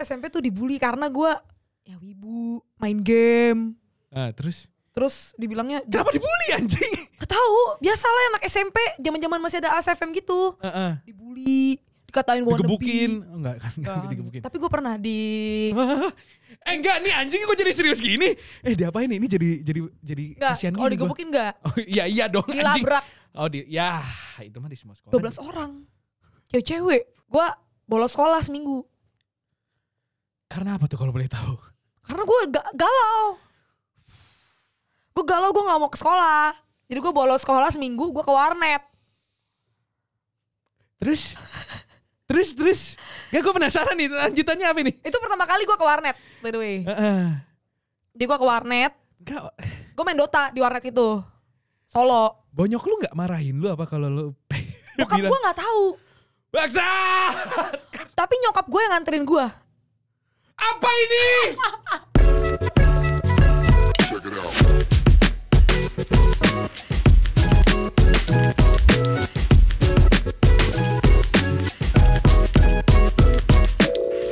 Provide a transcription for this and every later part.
SMP tuh dibully karena gue ya wibu, main game. Terus dibilangnya kenapa dibully anjing? Gak tahu, biasalah anak SMP zaman-zaman masih ada ASFM gitu. Dibully, dikatain wannabe. Digebukin. Enggak kan, digebukin. Tapi gue pernah di enggak nih anjing kok jadi serius gini? Diapain nih? Ini jadi kasihan gini. Kalau digebukin enggak? Oh iya dong anjing. Dilabrak. Oh ya itu mah di semua sekolah. 12 orang. Cewek-cewek. Gue bolos sekolah seminggu. Karena apa tuh kalau boleh tahu? Karena gue galau. Gue galau, gue gak mau ke sekolah. Jadi gue bolos sekolah seminggu, gue ke warnet. Terus? Gak, gue penasaran nih lanjutannya apa nih? Itu pertama kali gue ke warnet, by the way. Jadi gue ke warnet. Gue main Dota di warnet itu. Solo. Bonyok lu gak marahin lu apa kalau lu bokap gue gak tahu. Baksa! Tapi nyokap gue yang nganterin gue. Apa ini? Check it out.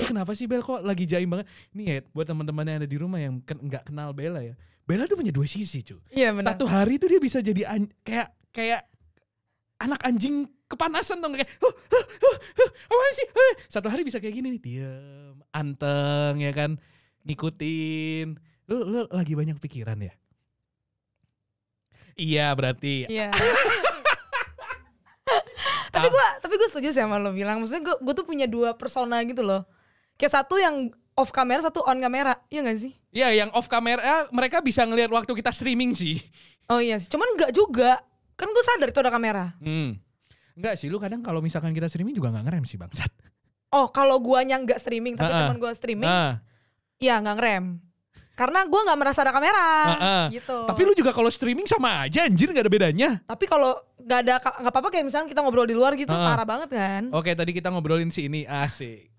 Kenapa sih Bel kok lagi jaim banget? Nih ya buat teman-teman yang ada di rumah yang nggak kenal Bella ya. Bella tuh punya dua sisi cuy. Iya benar. Satu hari tuh dia bisa jadi kayak anak anjing kepanasan dong kayak apaan sih? Satu hari bisa kayak gini nih, diem, anteng ya kan, ngikutin. Lu lagi banyak pikiran ya? Iya berarti. Iya. tapi gue setuju sih sama lo bilang. Maksudnya gue tuh punya dua persona gitu loh. Kayak satu yang off kamera, satu on kamera. Iya gak sih? Iya yang off kamera mereka bisa ngelihat waktu kita streaming sih. Oh iya sih. Cuman gak juga. Kan gue sadar itu ada kamera. Enggak sih, lu kadang kalau misalkan kita streaming juga gak ngerem sih bangsat. Oh kalau guanya gak streaming tapi teman gue streaming. Iya gak ngerem. Karena gue gak merasa ada kamera gitu. Tapi lu juga kalau streaming sama aja anjir, gak ada bedanya. Tapi kalau gak apa-apa kayak misalnya kita ngobrol di luar gitu parah banget kan. Oke tadi kita ngobrolin si ini, asik.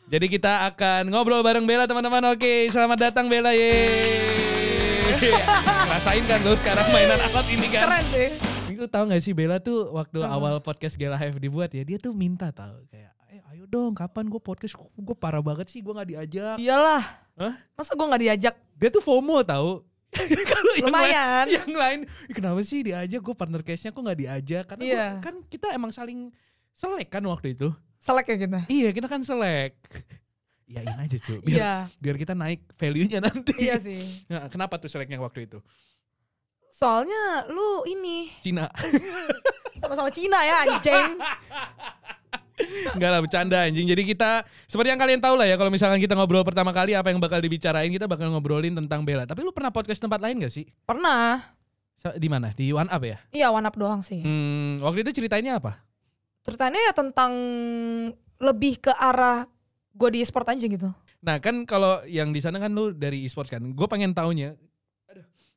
Jadi kita akan ngobrol bareng Bella teman-teman. Oke selamat datang Bella, yeay. Rasain kan lu sekarang mainan alat ini kan. Keren sih. Lu tahu gak sih Bella tuh waktu awal podcast Gela Hive dibuat ya, dia tuh minta tahu kayak ayo dong kapan gue podcast, gue parah banget sih gue gak diajak. Iyalah. Masa gue gak diajak? Dia tuh FOMO tahu. Kalau lumayan. Yang lain kenapa sih diajak, gue partner case-nya kok gak diajak. Karena kan kita emang saling selek kan waktu itu. Selek ya kita? Iya kita kan selek. Iyain aja cuy, biar kita naik value-nya nanti. Iya sih. Nah, kenapa tuh seleknya waktu itu? Soalnya lu ini Cina. sama-sama Cina ya anjing. Enggak lah, bercanda anjing. Jadi kita seperti yang kalian tahu lah ya, kalau misalkan kita ngobrol pertama kali apa yang bakal dibicarain, kita bakal ngobrolin tentang Bella. Tapi lu pernah podcast tempat lain gak sih? Pernah. Di mana? Di One Up ya? Iya One Up doang sih. Waktu itu ceritainnya apa? Ceritanya ya tentang lebih ke arah gue di e-sport aja gitu. Nah kan kalau yang di sana kan lu dari e-sport kan. Gue pengen taunya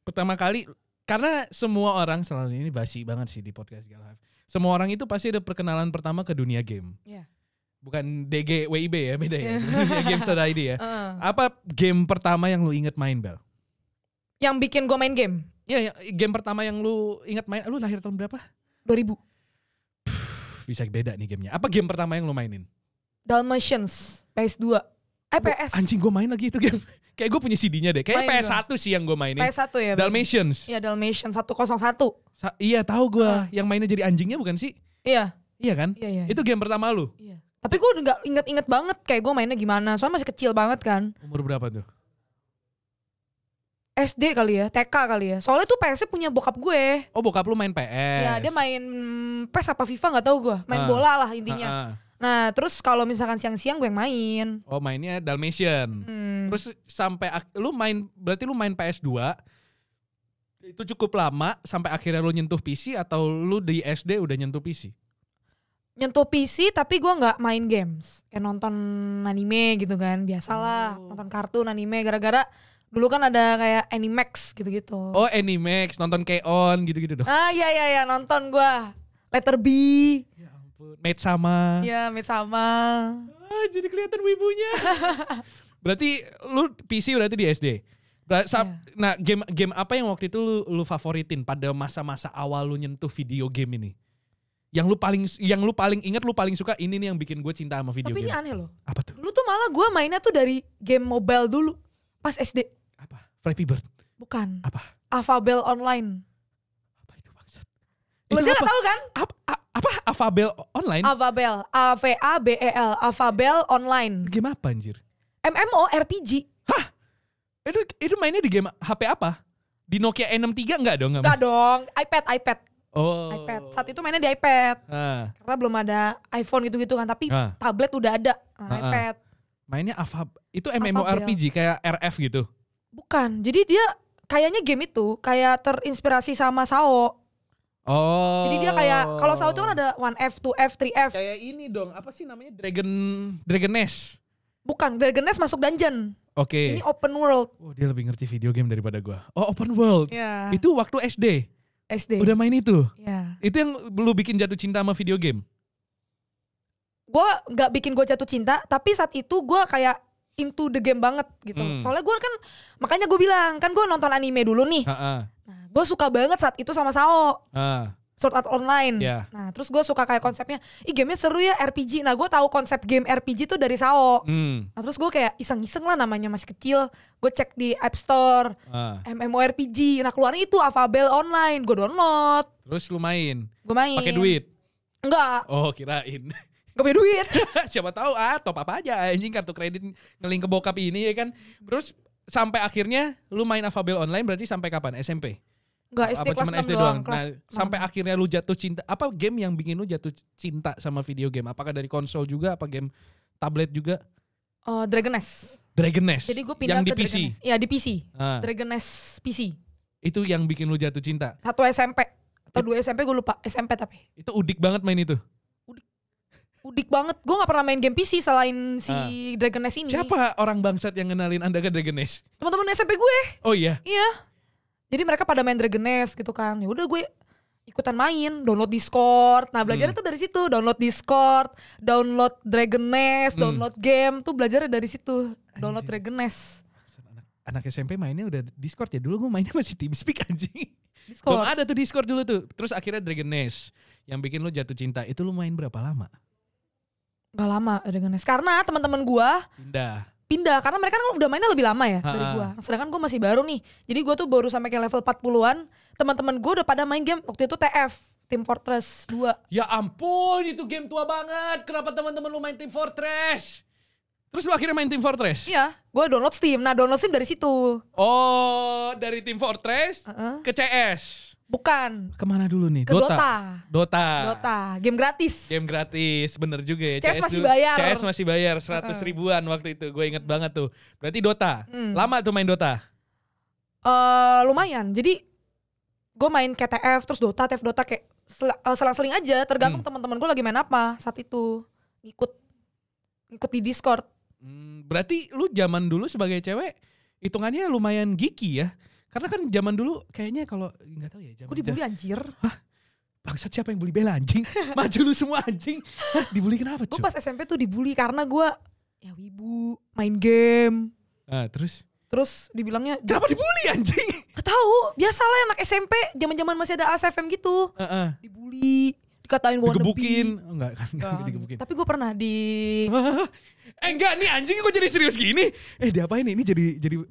pertama kali, karena semua orang selalu ini basi banget sih di podcast Gela Hive. Semua orang itu pasti ada perkenalan pertama ke dunia game. Iya. Bukan DG WIB ya, beda ya. Dunia games.id ya. Apa game pertama yang lu inget main, Bel? Yang bikin gue main game? Iya, game pertama yang lu inget main. Lu lahir tahun berapa? 2000. Bisa beda nih gamenya. Apa game pertama yang lu mainin? Dalmatians, PS2. PS. Anjing gue main lagi itu game. Kayak gue punya CD-nya deh. Kayak PS1 sih yang gue mainin. PS1 ya. Dalmatians. Iya Dalmatians 101. Iya tahu gue. Yang mainnya jadi anjingnya bukan sih? Iya. Iya kan? Iya. Itu game pertama lu? Iya. Tapi gue udah gak inget-inget banget kayak gue mainnya gimana. Soalnya masih kecil banget kan. Umur berapa tuh? SD kali ya, TK kali ya. Soalnya tuh PS-nya punya bokap gue. Oh bokap lu main PS? Iya dia main PS apa FIFA gak tahu gue. Main bola lah intinya. Nah terus kalau misalkan siang-siang gue yang main. Oh mainnya Dalmatian. Terus sampai berarti lu main PS2 itu cukup lama sampai akhirnya lu nyentuh PC, atau lu di SD udah nyentuh PC? Nyentuh PC tapi gue gak main games. Kayak nonton anime gitu kan. Biasalah nonton kartun anime gara-gara dulu kan ada kayak Animax gitu-gitu. Oh Animax, nonton K-On gitu-gitu dong. Iya nonton gue. Letter B. Ya ampun, Made sama. Iya Made sama. Jadi kelihatan wibunya. Berarti lu PC berarti di SD. Nah game apa yang waktu itu lu favoritin pada masa-masa awal lu nyentuh video game ini? Yang lu paling ingat, lu paling suka ini nih yang bikin gue cinta sama video Tapi ini game. aneh loh. Apa tuh? Dulu tuh malah gue mainnya tuh dari game mobile dulu. Pas SD. Apa? Flappy Bird. Bukan. Apa? Avabel Online. Apa itu bangsat? Lo Itu gak apa? tahu kan? Apa Avabel online? Avabel. AVABEL. Avabel Online. Game apa anjir? MMORPG. Itu mainnya di game HP apa? Di Nokia N63 enggak dong? Enggak dong. iPad. Oh. iPad. Saat itu mainnya di iPad. Ah. Karena belum ada iPhone gitu-gitu kan. Tapi tablet udah ada. iPad. Mainnya itu MMORPG kayak RF gitu. Bukan. Jadi dia kayaknya game itu kayak terinspirasi sama SAO. Oh. Jadi dia kayak kalau SAO itu kan ada 1F, 2F, 3F. Kayak ini dong, apa sih namanya? Dragon Nest. Bukan, Dragon Nest masuk dungeon. Oke. Ini open world. Oh, dia lebih ngerti video game daripada gua. Oh, open world. Ya. Itu waktu SD. SD. Udah main itu. Ya. Itu yang lu bikin jatuh cinta sama video game. Gue nggak bikin gue jatuh cinta, tapi saat itu gue kayak into the game banget gitu. Soalnya gue kan, makanya gue bilang kan gue nonton anime dulu nih. Nah, gue suka banget saat itu sama SAO. Sword Art Online. Yeah. Nah, terus gue suka kayak konsepnya, gamenya seru ya RPG. Nah, gue tahu konsep game RPG tuh dari SAO. Nah, terus gue kayak iseng-iseng lah, namanya masih kecil. Gue cek di App Store, MMORPG. Nah, keluarnya itu Avabel Online. Gue download. Terus lu main? Gue main. Pakai duit? Enggak. Oh, kirain. Gak punya duit. Siapa tahu top up aja anjing, kartu kredit ngelink ke bokap ini ya kan. Terus sampai akhirnya lu main Avabel Online berarti sampai kapan? SMP? Enggak, SD apa kelas cuman 6 SD doang. Nah, sampai akhirnya lu jatuh cinta. Apa game yang bikin lu jatuh cinta sama video game? Apakah dari konsol juga? Apa game tablet juga? Dragon Nest. Dragon Nest. Jadi gue pindah yang ke di PC. Dragon Nest. Iya, di PC. Ah. Dragon Nest PC. Itu yang bikin lu jatuh cinta. 1 SMP atau 2 SMP gue lupa. SMP tapi. Itu udik banget main itu. Udik banget. Gue gak pernah main game PC selain si Dragon Nest ini. Siapa orang bangsat yang kenalin Anda ke Dragon Nest? Teman-teman SMP gue. Oh iya. Iya. Jadi mereka pada main Dragon Nest gitu kan. Ya udah gue ikutan main, download Discord. Nah, belajarnya tuh dari situ, download Discord, download Dragon Nest, download game tuh belajarnya dari situ. Download Dragon Nest. Anak SMP mainnya udah Discord ya. Dulu gue mainnya masih TeamSpeak anjing. Discord. Belum ada tuh Discord dulu tuh. Terus akhirnya Dragon Nest yang bikin lu jatuh cinta. Itu lu main berapa lama? Gak lama Dragon Nest. Karena teman-teman gue pindah karena mereka kan udah mainnya lebih lama ya dari gua. Sedangkan gua masih baru nih. Jadi gua tuh baru sampai kayak level 40-an. Teman-teman gua udah pada main game waktu itu TF, Team Fortress 2. Ya ampun, itu game tua banget. Kenapa teman-teman lu main Team Fortress? Terus lu akhirnya main Team Fortress? Iya, gua download Steam. Nah, download Steam dari situ. Oh, dari Team Fortress ke CS. Bukan. Kemana dulu nih? Ke Dota. Game gratis. Game gratis, bener juga ya. CS masih dulu, bayar. CS masih bayar 100 ribuan waktu itu. Gue inget banget tuh. Berarti Dota. Lama tuh main Dota? Lumayan. Jadi gue main KTF terus Dota, TF Dota kayak selang-seling aja. Tergantung teman-teman gue lagi main apa saat itu. Ikut di Discord. Berarti lu zaman dulu sebagai cewek hitungannya lumayan geeky ya? Karena kan zaman dulu kayaknya kalau nggak tahu ya. Gue dibully anjir. Hah? Bangsat, siapa yang bully Bella anjing? Maju lu semua anjing. Hah, dibully kenapa cuy? Gue pas SMP tuh dibully karena gue ya wibu, main game. Terus dibilangnya kenapa dibully anjing? Gak tahu, biasalah anak SMP, zaman-zaman masih ada ASFM gitu. Dibully, dikatain wannabe. Digebukin. Oh, enggak kan, digebukin. Tapi gue pernah enggak nih anjing, gue jadi serius gini. Diapain nih? Ini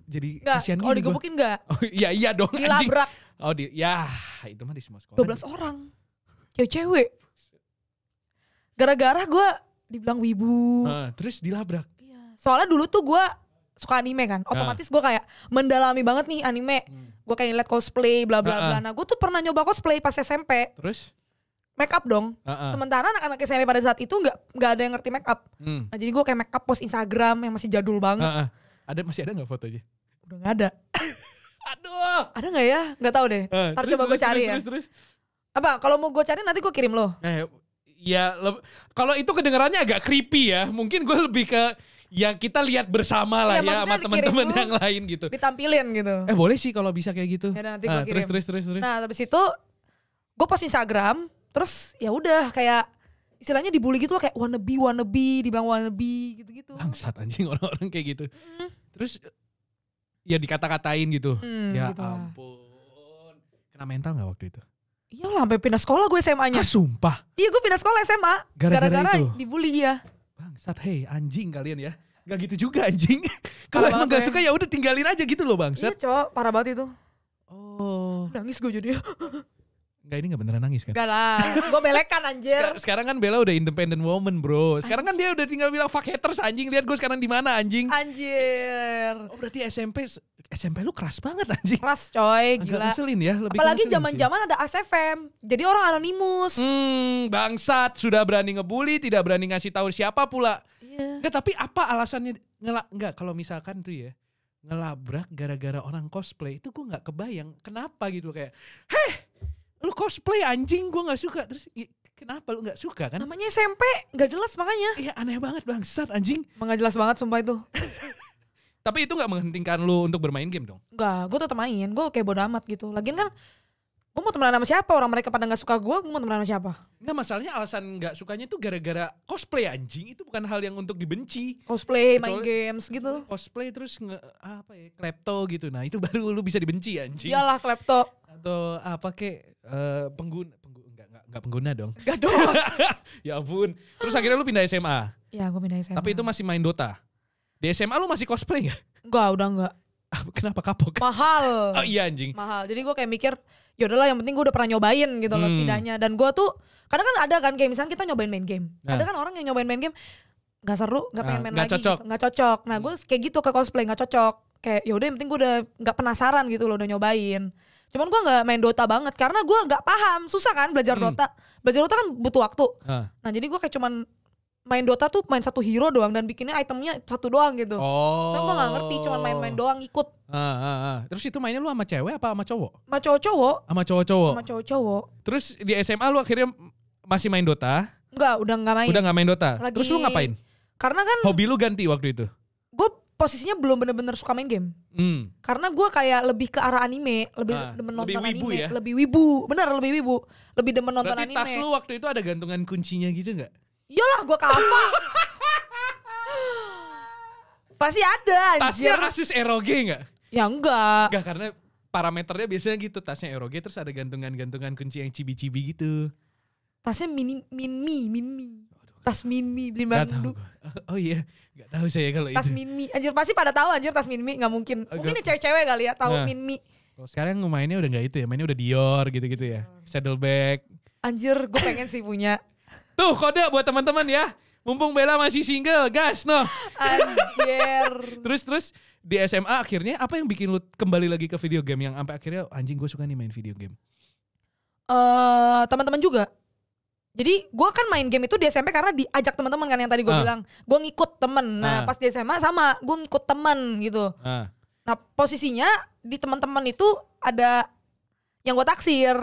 jadi kasihan gini. Oh, digebukin enggak? Oh iya dong anjing. Dilabrak. Oh ya itu mah di semua sekolah. 12 orang. Cewek-cewek. Gara-gara gue dibilang wibu. Terus dilabrak. Iya. Soalnya dulu tuh gue suka anime kan. Otomatis gue kayak mendalami banget nih anime. Gue kayak liat cosplay bla bla bla. Nah, gue tuh pernah nyoba cosplay pas SMP. Terus make up dong. Sementara anak-anak SMP pada saat itu nggak ada yang ngerti make up. Nah, jadi gue kayak make up post Instagram yang masih jadul banget. Masih ada nggak fotonya? Udah nggak ada. Aduh. Ada nggak ya? Nggak tahu deh. Ntar coba gue cari ya. Terus. Apa? Kalau mau gue cari nanti gue kirim lo. Kalau itu kedengarannya agak creepy ya. Mungkin gue lebih ke ya kita lihat bersama lah ya sama teman-teman yang lain gitu. Ditampilin gitu. Boleh sih kalau bisa kayak gitu. Ya nanti gue kirim. Terus. Nah, habis itu gue post Instagram. Terus ya udah kayak istilahnya dibully gitu loh, kayak wannabe, dibilang wannabe gitu-gitu. Bangsat anjing orang-orang kayak gitu. Terus ya dikata-katain gitu. Ya gitu ampun. Kena mental gak waktu itu? Iya lah, sampai pindah sekolah gue SMA-nya. Sumpah. Iya, gue pindah sekolah SMA. Gara-gara itu dibully ya. Bangsat, anjing kalian ya. Gak gitu juga anjing. Kalau emang gak suka ya udah tinggalin aja gitu loh bangsat. Iya cowok, parah banget itu. Oh. Nangis gue jadi. Enggak, ini gak beneran nangis kan? Enggak lah, gue belekan anjir. Sekarang kan Bella udah independent woman bro. Sekarang kan dia udah tinggal bilang fuck haters anjing. Lihat gue sekarang di mana anjing. Anjir. Oh berarti SMP lu keras banget anjing. Keras coy, agak gila. Ngeselin ya. Apalagi zaman-zaman ada ASFM. Jadi orang anonimus. Bangsat, sudah berani ngebully, tidak berani ngasih tahu siapa pula. Iya. Enggak, tapi apa alasannya enggak kalau misalkan tuh ya ngelabrak gara-gara orang cosplay itu gue nggak kebayang kenapa gitu kayak lu cosplay anjing, gue nggak suka. Terus kenapa lu nggak suka kan? Namanya SMP, nggak jelas makanya. Iya aneh banget bangsat anjing. Emang nggak jelas banget sumpah itu. Tapi itu nggak menghentikan lu untuk bermain game dong? Enggak, gue tetap main. Gue kayak bodo amat gitu. Lagian kan gue mau temenan sama siapa? Orang mereka pada gak suka gue mau temenan sama siapa? Enggak, masalahnya alasan gak sukanya tuh gara-gara cosplay anjing. Itu bukan hal yang untuk dibenci. Cosplay, main games gitu. Cosplay terus klepto gitu. Nah itu baru lu bisa dibenci anjing. Iyalah klepto. Atau apa pengguna. Enggak pengguna dong. Enggak dong. Ya ampun. Terus akhirnya lu pindah SMA. Iya gue pindah SMA. Tapi itu masih main Dota. Di SMA lu masih cosplay gak? Enggak, udah enggak. Kenapa kapok? Mahal. Oh iya anjing. Mahal. Jadi gue kayak mikir, ya udahlah yang penting gue udah pernah nyobain gitu loh setidaknya. Dan gue tuh, kadang kan ada kan kayak misalnya kita nyobain main game. Ada kan orang yang nyobain main game, gak seru, gak pengen main lagi cocok. gitu. Gak cocok. Nah gue kayak gitu ke cosplay, gak cocok. Kayak yaudah yang penting gue udah gak penasaran gitu loh, udah nyobain. Cuman gue gak main Dota banget, karena gue gak paham. Susah kan belajar Dota. Belajar Dota kan butuh waktu. Nah jadi gue kayak cuman main Dota tuh main satu hero doang dan bikinnya itemnya satu doang gitu. Soalnya gue gak ngerti, cuman main-main doang ikut. Terus itu mainnya lu sama cewek apa sama cowok? Sama cowok-cowok. Sama cowok-cowok. Sama cowok-cowok. Terus di SMA lu akhirnya masih main Dota? Enggak, udah gak main. Udah gak main Dota? Terus lu ngapain? Karena kan hobi lu ganti waktu itu? Gue posisinya belum bener-bener suka main game. Karena gue kayak lebih ke arah anime, lebih demen nonton wibu anime, ya? lebih wibu, bener lebih wibu, lebih demen nonton berarti anime. Berarti tas lu waktu itu ada gantungan kuncinya gitu gak? Iyalah gue kafa. Pasti ada anjir. Tasnya Asus ROG gak? Ya enggak. Enggak, karena parameternya biasanya gitu, tasnya ROG terus ada gantungan-gantungan kunci yang cibi-cibi gitu. Tasnya Minmi. Tas Minmi beli Bandung. Oh iya, gak tahu saya kalau itu. Tas Minmi, anjir pasti pada tahu anjir tas Minmi, nggak mungkin. Mungkin ini cewek-cewek kali ya tahu Minmi. Kalau sekarang mainnya udah nggak itu ya, mainnya udah Dior gitu-gitu ya, saddleback. Anjir, gue pengen sih punya. Tuh kode buat teman-teman ya, mumpung Bella masih single, gas no. Anjir. Terus di SMA akhirnya apa yang bikin lu kembali lagi ke video game yang sampai akhirnya anjing gue suka nih main video game? Teman-teman juga. Jadi gue kan main game itu di SMP karena diajak teman-teman kan yang tadi gue bilang. Gue ngikut temen. Nah pas di SMA sama gue ngikut temen gitu. Nah posisinya di teman-teman itu ada yang gue taksir.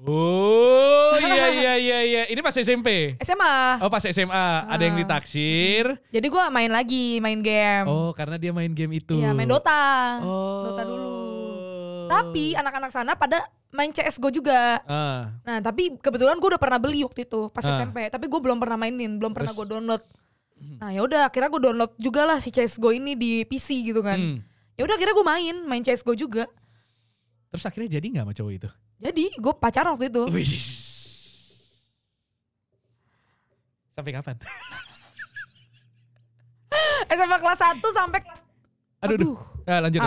Oh iya. Ini pas SMP? SMA. Oh pas SMA ada yang ditaksir. Jadi gue main game. Oh karena dia main game itu. Iya main Dota. Dota dulu. Tapi anak-anak sana pada main CSGO juga. Nah tapi kebetulan gue udah pernah beli waktu itu pas SMP. Tapi gue belum pernah mainin, belum pernah gue download. Nah ya udah akhirnya gue download juga lah si CSGO ini di PC gitu kan. Ya udah akhirnya gue main CSGO juga. Terus akhirnya jadi nggak sama cowok itu? Jadi gue pacaran waktu itu. Sampai kapan? SMA kelas 1 sampai kelas Aduh. Lanjut.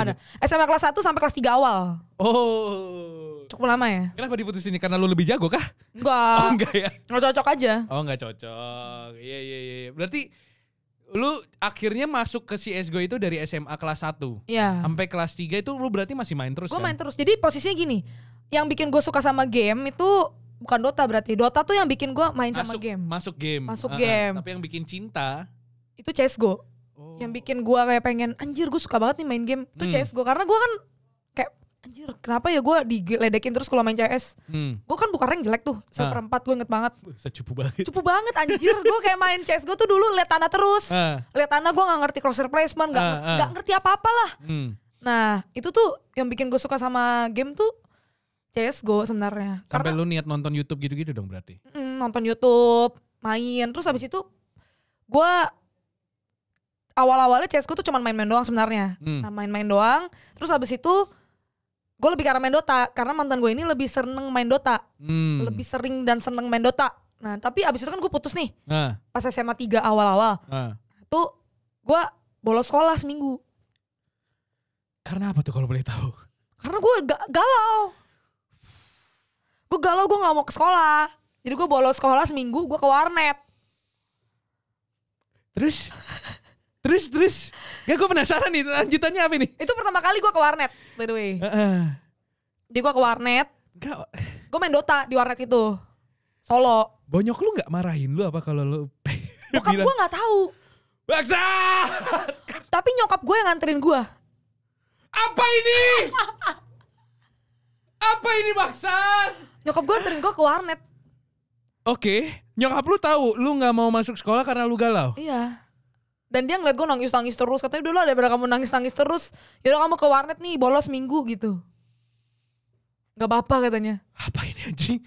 SMA kelas 1 sampai kelas 3 awal. Oh. Cukup lama ya. Kenapa diputusin? Karena lu lebih jago kah? Enggak. Oh enggak ya? Nggak cocok aja. Oh enggak cocok. Iya. Berarti lu akhirnya masuk ke CSGO itu dari SMA kelas 1. Iya. Sampai kelas 3 itu lu berarti masih main terus kan? Gue main terus. Jadi posisinya gini. Yang bikin gue suka sama game itu bukan Dota berarti. Dota tuh yang bikin gue main sama game. Masuk game. Tapi yang bikin cinta itu CSGO. Yang bikin gue kayak pengen anjir gue suka banget nih main game itu CSGO. Karena gue kan kayak anjir kenapa ya gue diledekin terus kalau main CS. Gue kan bukan rank jelek tuh. Server 4 gue inget banget. Cupu banget. Cupu banget anjir. Gue kayak main CSGO tuh dulu liat tanah terus. Liat tanah gue gak ngerti crosshair placement. Gak ngerti apa-apa lah. Nah itu tuh yang bikin gue suka sama game tuh CSGO sebenarnya. Sampai lu niat nonton YouTube gitu-gitu dong berarti? Nonton YouTube, main. Terus habis itu gue awal-awalnya CSGO tuh cuma main-main doang sebenarnya. Nah main-main doang. Terus habis itu gue lebih ke arah main Dota. Karena mantan gue ini lebih seneng main Dota. Lebih sering dan seneng main Dota. Nah tapi abis itu kan gue putus nih. Pas SMA 3 awal-awal. Tuh gue bolos sekolah seminggu. Karena apa tuh kalau boleh tahu? Karena gue galau. Gue galau, gue gak mau ke sekolah. Jadi gue bolos sekolah seminggu, gue ke warnet. Terus? Gak, gue penasaran nih, lanjutannya apa nih? Itu pertama kali gue ke warnet, by the way. Jadi gue ke warnet, gue main Dota di warnet itu. Solo. Bonyok lu gak marahin lu apa kalau lu Bokap gue gak tahu. Baksa! Tapi nyokap gue yang nganterin gue. Apa ini? Apa ini Baksan? Nyokap gue nganterin gue ke warnet. Oke, nyokap lu tahu lu gak mau masuk sekolah karena lu galau? Iya. Dan dia ngeliat gue nangis-nangis terus. Katanya dulu daripada kamu nangis-nangis terus, yaudah kamu ke warnet nih, bolos minggu gitu. Gak apa-apa katanya. Apa ini anjing?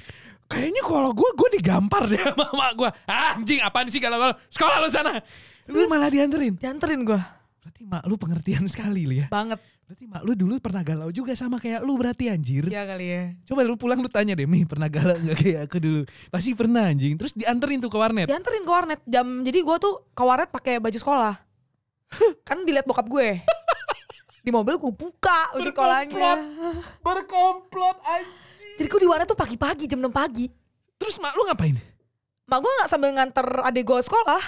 Kayaknya kalau gue digampar deh sama mak gue. Anjing apaan sih kalau sekolah lu sana? Lu malah dianterin? Dianterin gue. Berarti mak lu pengertian sekali lu ya? Banget. Berarti mak lu dulu pernah galau juga sama kayak lu berarti anjir. Iya kali ya. Coba lu pulang lu tanya deh, Mi pernah galau gak kayak aku dulu? Pasti pernah anjing. Terus dianterin tuh ke warnet. Dianterin ke warnet. Jadi gue tuh ke warnet pakai baju sekolah. Kan dilihat bokap gue. Di mobil gue buka baju sekolahnya. Berkomplot anjing. Jadi gue di warnet tuh pagi-pagi, jam 6 pagi. Terus mak lu ngapain? Mak gue gak sambil nganter adik gue sekolah.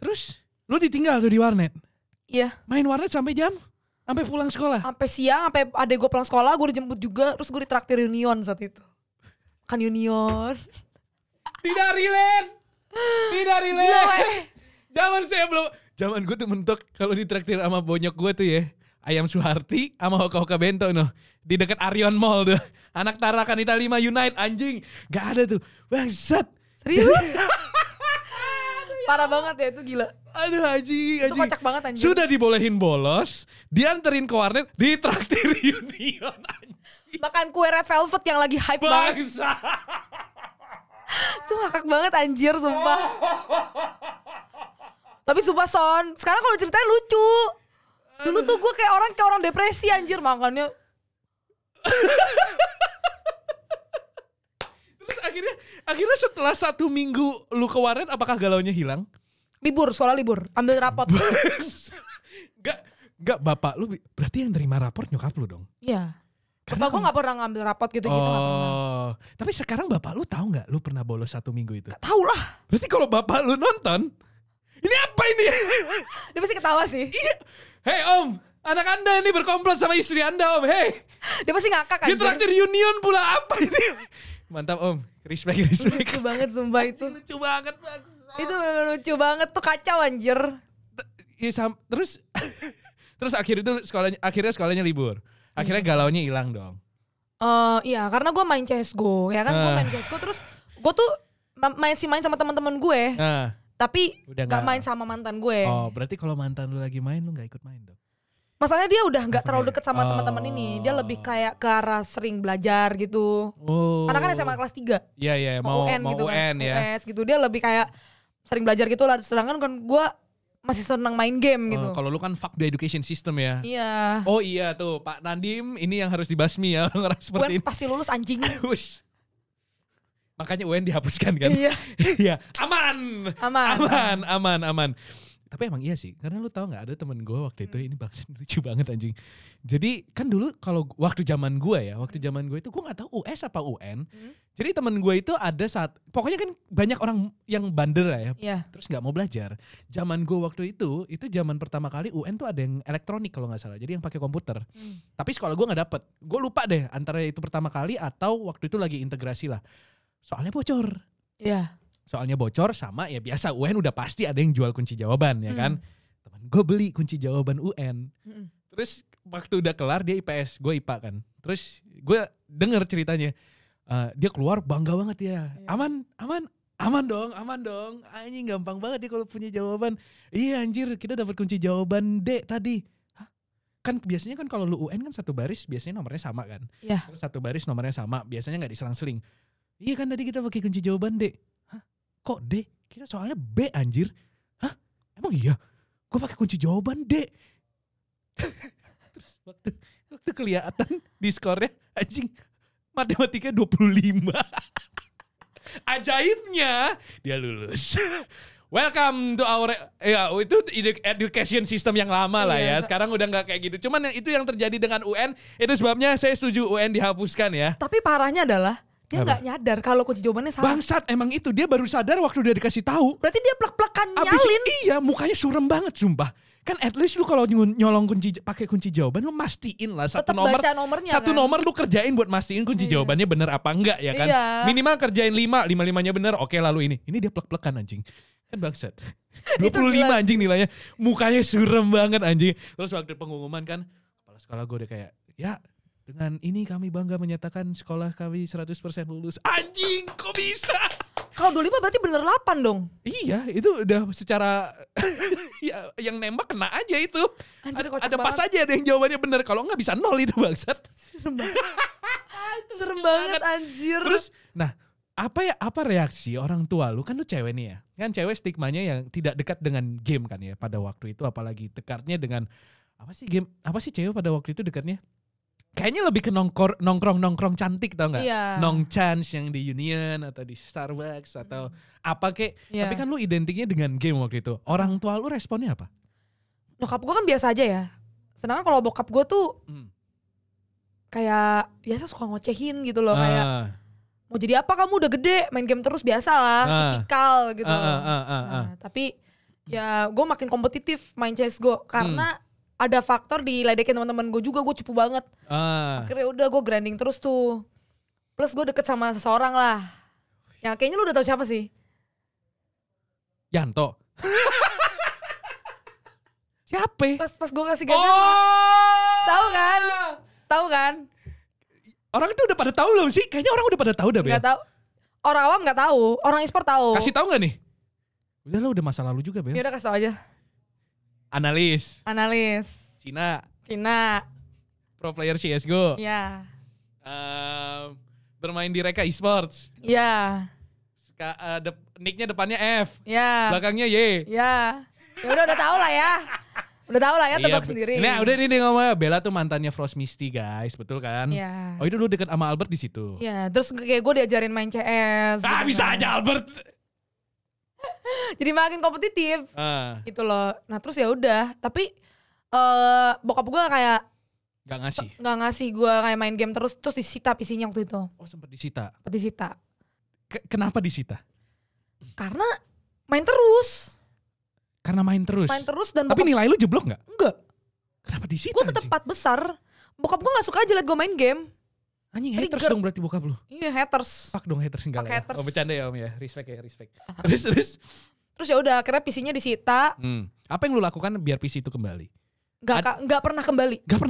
Terus lu ditinggal tuh di warnet? Iya. Main warnet sampai jam? Sampai pulang sekolah? Sampai siang, sampai adek gue pulang sekolah, gue dijemput juga. Terus gue ditraktir Union saat itu. Kan Union. Tidak relate. Gila weh. Zaman gue tuh mentok kalau ditraktir sama bonyok gue tuh ya. Ayam Suharti sama Hoka-Hoka Bento noh. Di dekat Arion Mall tuh. Anak Tarakan Ita 5 Unite anjing. Gak ada tuh. Bangsat. Serius? Parah banget ya, itu gila. Aduh anjing. Itu kocak banget anjing. Sudah dibolehin bolos, dianterin ke warnet, ditraktir Union anjing. Makan kue red velvet yang lagi hype banget. Bangsa. Itu ngakak banget anjir, sumpah. Tapi sumpah Son, sekarang kalau ceritanya lucu. Dulu tuh gue kayak orang depresi anjir, makannya. Terus akhirnya setelah 1 minggu lu ke warnet, apakah galaunya hilang? Libur, sekolah libur, ambil rapot. Gak bapak lu berarti yang terima raport nyokap lu dong? Iya. Bapak gue gak pernah ngambil rapot gitu-gitu. Gak pernah. Tapi sekarang bapak lu tahu gak lu pernah bolos 1 minggu itu? Gak tau lah. Berarti kalau bapak lu nonton, ini apa ini? Dia pasti ketawa sih. Iya. Hei om, anak anda ini berkomplot sama istri anda om. Hei. Dia pasti ngakak anjir. Dia traktir Union pula, apa ini? Mantap om, respect. Lucu banget sumpah itu. Lucu banget Max. Itu memang lucu banget tuh, kacau anjir. Terus akhirnya sekolahnya libur. Akhirnya galaunya hilang dong. Iya, karena gue main CSGO ya kan, gue main CSGO terus gue tuh main sama teman-teman gue. Tapi gak main sama mantan gue. Oh, berarti kalau mantan lu lagi main lu gak ikut main dong? Masalahnya dia udah gak terlalu deket sama teman-teman ini. Dia lebih kayak ke arah sering belajar gitu. Karena kan SMA kelas 3. Iya, mau UN gitu kan. ya. US gitu, dia lebih kayak sering belajar gitu lah. Sedangkan kan gue masih senang main game gitu. Kalau lu kan fuck the education system ya. Iya. Oh iya tuh Pak Nadim ini yang harus dibasmi ya orang seperti UN pasti lulus anjing. Makanya UN dihapuskan kan. Iya. Iya. Aman. Tapi emang iya sih, karena lu tahu nggak ada temen gue waktu itu ini bangsa lucu banget anjing. Jadi kan dulu kalau waktu zaman gue itu gue nggak tahu US apa UN. Jadi temen gue itu ada saat, pokoknya kan banyak orang yang bandel lah ya, terus nggak mau belajar. Zaman gue waktu itu zaman pertama kali UN tuh ada yang elektronik kalau nggak salah, jadi yang pakai komputer. Tapi sekolah gue nggak dapet, gue lupa deh antara itu pertama kali atau waktu itu lagi integrasi lah. Soalnya bocor. Iya. Soalnya bocor sama ya biasa UN udah pasti ada yang jual kunci jawaban ya kan. Temen gue beli kunci jawaban UN. Terus waktu udah kelar dia IPS, gue IPA kan. Terus gue denger ceritanya. Dia keluar bangga banget dia. Aman dong. Anjing gampang banget dia kalau punya jawaban. Iya anjir kita dapat kunci jawaban D tadi. Hah? Kan biasanya kan kalau lu UN kan satu baris biasanya nomornya sama kan. Iya. Terus satu baris nomornya sama, biasanya gak diselang-seling. Iya kan tadi kita pakai kunci jawaban D. Kok D? Kita soalnya B anjir. Hah? Emang iya? Gue pakai kunci jawaban D. Terus waktu Waktu kelihatan di skornya anjing matematika 25. Ajaibnya dia lulus. Welcome to our itu education system yang lama lah ya. Sekarang udah nggak kayak gitu. Cuman itu yang terjadi dengan UN, itu sebabnya saya setuju UN dihapuskan ya. Tapi parahnya adalah dia nggak nyadar kalau kunci jawabannya salah. Bangsat emang itu, dia baru sadar waktu dia dikasih tahu. Berarti dia plek-plekan nyalin. Iya, mukanya surem banget sumpah. Kan at least lu kalau nyolong kunci pakai kunci jawaban lu mastiin lah satu nomor. Baca nomornya, satu kan? nomor lu kerjain buat mastiin kunci jawabannya bener apa enggak ya kan. Iya. Minimal kerjain 5-5-nya bener. Oke, lalu ini dia plek-plekan anjing. Kan bangsat. 25 anjing nilainya. Mukanya surem banget anjing. Terus waktu pengumuman kan kepala sekolah gue udah kayak, ya dengan ini kami bangga menyatakan sekolah kami 100% lulus. Anjing, kok bisa? Kalau 25 berarti bener 8 dong. Iya, itu udah secara ya, yang nembak kena aja itu. Anjir, ada pas aja ada yang jawabannya bener. Kalau enggak bisa 0 itu bangsat. Serem banget anjir. Terus, nah apa reaksi orang tua lu? Kan lu cewek nih ya. Kan cewek stigmanya yang tidak dekat dengan game kan ya pada waktu itu. Apalagi dekatnya dengan, apa sih game? Apa sih cewek pada waktu itu dekatnya? Kayaknya lebih ke nongkrong cantik tau gak? Iya. Nongchance yang di Union atau di Starbucks atau apa kek. Iya. Tapi kan lu identiknya dengan game waktu itu. Orang tua lu responnya apa? Nyokap gue kan biasa aja ya. Sedangkan kalau bokap gue tuh kayak biasa suka ngocehin gitu loh. Kayak mau jadi apa kamu udah gede main game terus biasa lah. Tipikal gitu. Nah, tapi ya gue makin kompetitif main CSGO. Karena ada faktor diledekin teman-teman gue juga, gue cupu banget. Akhirnya udah gue grinding terus tuh. Plus gue deket sama seseorang lah. Yang kayaknya lu udah tahu siapa sih? Yanto. Siapa? Pas gue kasih gacha. Tahu kan? Tahu kan? Orang itu udah pada tahu loh sih. Kayaknya orang udah pada tahu dah, Bel. Gak tahu. Orang awam gak tahu. Orang e-sport tahu. Kasih tahu gak nih? Udah lah, udah masa lalu juga, Bel. Ya udah kasih tau aja. Analis. Cina. Pro player CSGO. Iya. Bermain di Reka Esports. Iya. Nicknya depannya F. Iya. Belakangnya Y. Iya. Ya udah tahu lah ya. Udah tahu lah ya, tebak sendiri. Nah udah ini ngomong, Bella tuh mantannya Frost Misty guys, betul kan? Iya. Oh itu lu deket sama Albert di situ. Iya. Terus kayak gue diajarin main CS. Ah gitu bisa aja Albert. Jadi makin kompetitif. Gitu loh. Nah terus ya udah. Tapi bokap gue kayak Gak ngasih gue kayak main game terus disita PC-nya waktu itu. Oh sempat disita? Sempat disita. Kenapa disita? Karena main terus. Main terus dan tapi nilai lu jeblok gak? Enggak. Kenapa disita? Gue tetap 4 besar. Bokap gue gak suka aja liat gue main game. Anjing haters dong berarti bokap lu. Iya haters. Fuck dong haters enggak lah. Haters. Oh bercanda ya om ya. Respect. Terus ya udah akhirnya PC-nya disita. Apa yang lu lakukan biar PC itu kembali? Gak pernah kembali. Gak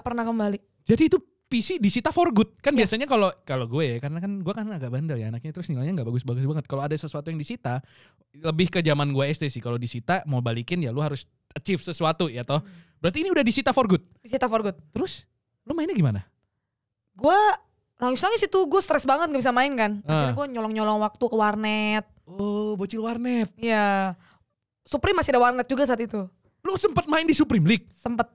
pernah kembali. Jadi itu PC disita for good. Kan biasanya kalau gue ya, karena kan gue kan agak bandel ya anaknya, terus nilainya gak bagus-bagus banget. Kalau ada sesuatu yang disita, lebih ke zaman gue SD sih. Kalau disita mau balikin ya lu harus achieve sesuatu ya toh. Berarti ini udah disita for good. Terus lu mainnya gimana? Gue nangis itu, gue stres banget gak bisa main kan. Akhirnya gue nyolong waktu ke warnet. Oh bocil warnet. Iya. Supreme masih ada warnet juga saat itu. Lu sempet main di Supreme League? Sempet.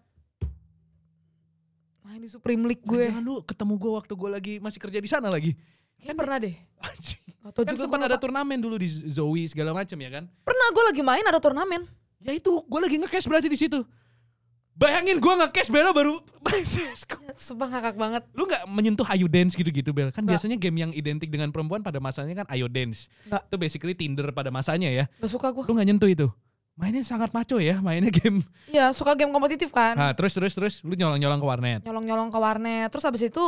Main di Supreme League gue. Jangan lu ketemu gue waktu gue lagi masih kerja di sana lagi. Kan pernah deh. Kan sempat ada turnamen dulu di Zoe segala macam ya kan? Pernah gue lagi main ada turnamen. Ya itu gue lagi nge-cash berarti di situ. Bayangin gue nge-cash Bella baru main CSGO. Sumpah ngakak banget. Lu gak menyentuh Ayo Dance gitu-gitu Bel? Kan biasanya game yang identik dengan perempuan pada masanya kan Ayo Dance. Itu basically Tinder pada masanya ya. Gak suka gue. Lu gak nyentuh itu? Mainnya sangat maco ya, mainnya game. Iya, suka game kompetitif kan. Nah, terus lu nyolong-nyolong ke warnet. Nyolong-nyolong ke warnet. Terus habis itu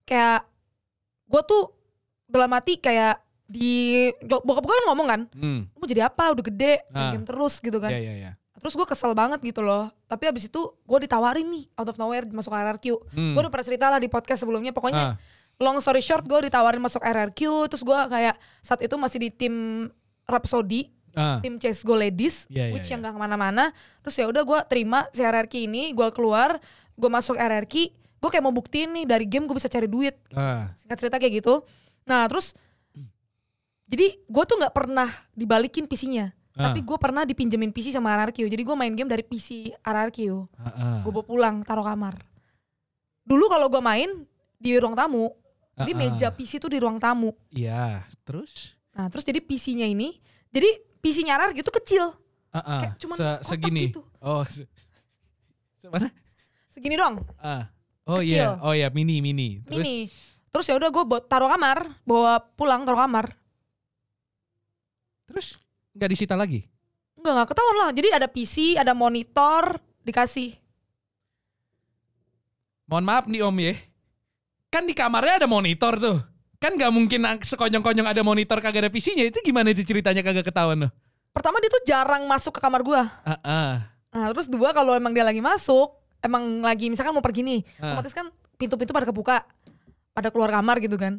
kayak gue tuh dalam hati kayak bokap gue kan ngomong kan, lu mau jadi apa udah gede, main game terus gitu kan. Iya. Terus gue kesel banget gitu loh. Tapi abis itu gue ditawarin nih out of nowhere masuk RRQ. Gue udah pernah cerita lah di podcast sebelumnya. Pokoknya long story short gue ditawarin masuk RRQ. Terus gue kayak saat itu masih di tim Rhapsody. Tim CSGO Ladies, which yang gak kemana-mana. Terus ya udah gue terima si RRQ ini, gue keluar, gue masuk RRQ, gue kayak mau buktiin nih dari game gue bisa cari duit. Singkat cerita kayak gitu. Nah terus, jadi gue tuh gak pernah dibalikin PC-nya, tapi gue pernah dipinjemin PC sama RRQ. Jadi gue main game dari PC RRQ, gue bawa pulang, taruh kamar. dulu kalau gue main di ruang tamu. Jadi meja PC tuh di ruang tamu. Iya, terus? Nah terus jadi PC-nya ini, jadi PC-nya Rarky itu kecil. Kayak cuman segini. Gitu. Oh, mana? Segini dong. Oh iya, mini. Terus? Mini. Terus ya udah gue taruh kamar, bawa pulang taruh kamar. Terus nggak disita lagi? Nggak ketahuan lah. Jadi ada PC, ada monitor, dikasih. Mohon maaf nih Om ya. Kan di kamarnya ada monitor tuh. Kan gak mungkin sekonyong-konyong ada monitor kagak ada PC-nya. Itu gimana itu ceritanya kagak ketahuan loh? Pertama dia tuh jarang masuk ke kamar gua. Nah terus dua kalau emang dia lagi masuk, emang lagi misalkan mau pergi nih, otomatis kan pintu-pintu pada kebuka, pada keluar kamar gitu kan.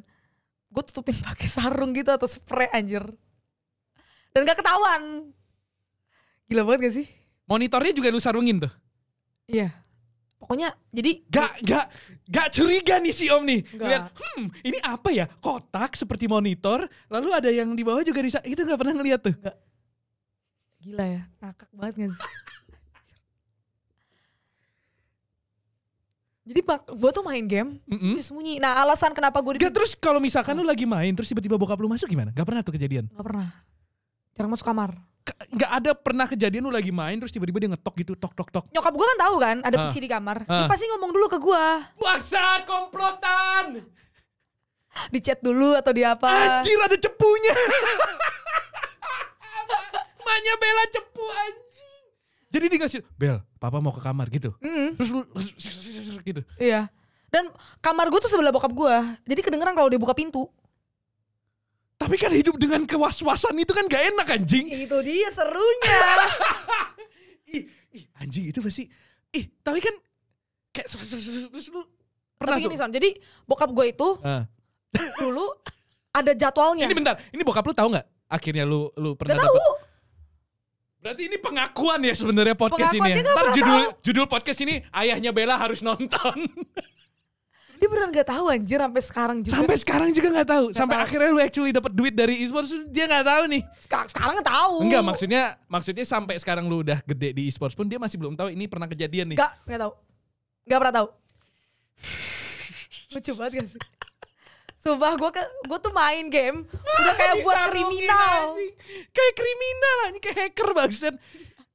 Gue tutupin pakai sarung gitu atau spray anjir. Dan gak ketahuan. Gila banget gak sih? Monitornya juga lu sarungin tuh? Iya. Pokoknya jadi gak curiga nih si Om nih. Lihat, ini apa ya? Kotak seperti monitor, lalu ada yang di bawah juga itu gak pernah ngeliat tuh. Gak. Gila ya, ngakak banget gak sih? Jadi gue tuh main game, sembunyi. Nah alasan kenapa gue terus kalau misalkan lu lagi main, terus tiba-tiba bokap lu masuk gimana? Gak pernah tuh kejadian? Gak pernah. Jarang masuk kamar. Gak ada pernah kejadian lu lagi main terus tiba-tiba dia ngetok gitu, tok. Nyokap gue kan tahu kan ada PC di kamar. Dia pasti ngomong dulu ke gue. Bangsat, komplotan. Di chat dulu atau di apa. Anjir ada cepunya. Mamanya Bella cepu anjing. Jadi dikasih, Bel, papa mau ke kamar gitu. Terus lu gitu. Iya. Dan kamar gue tuh sebelah bokap gue. Jadi kedengeran kalau dia buka pintu. Tapi kan hidup dengan kewas-wasan itu kan gak enak anjing. Itu dia serunya. Anjing itu pasti. Tapi kan kayak terus lu pernah tapi gini Son, jadi bokap gue itu dulu ada jadwalnya. Ini bentar, ini bokap lu tahu nggak? Akhirnya lu pernah gak tahu. Berarti ini pengakuan ya sebenarnya podcast ini. Ntar judul podcast ini ayahnya Bella harus nonton. Dia beneran gak tahu anjir sampai sekarang juga. Sampai sekarang juga gak tahu. Sampai akhirnya lu actually dapat duit dari e-sports dia gak tahu nih. Sekarang gak tahu. Enggak, maksudnya sampai sekarang lu udah gede di e-sports pun dia masih belum tahu ini pernah kejadian nih. Gak tahu. Gak pernah tahu. Lucu banget gak sih? Sumpah gue tuh main game udah kayak buat kriminal. Kayak kriminal aja, kayak hacker Bangsat.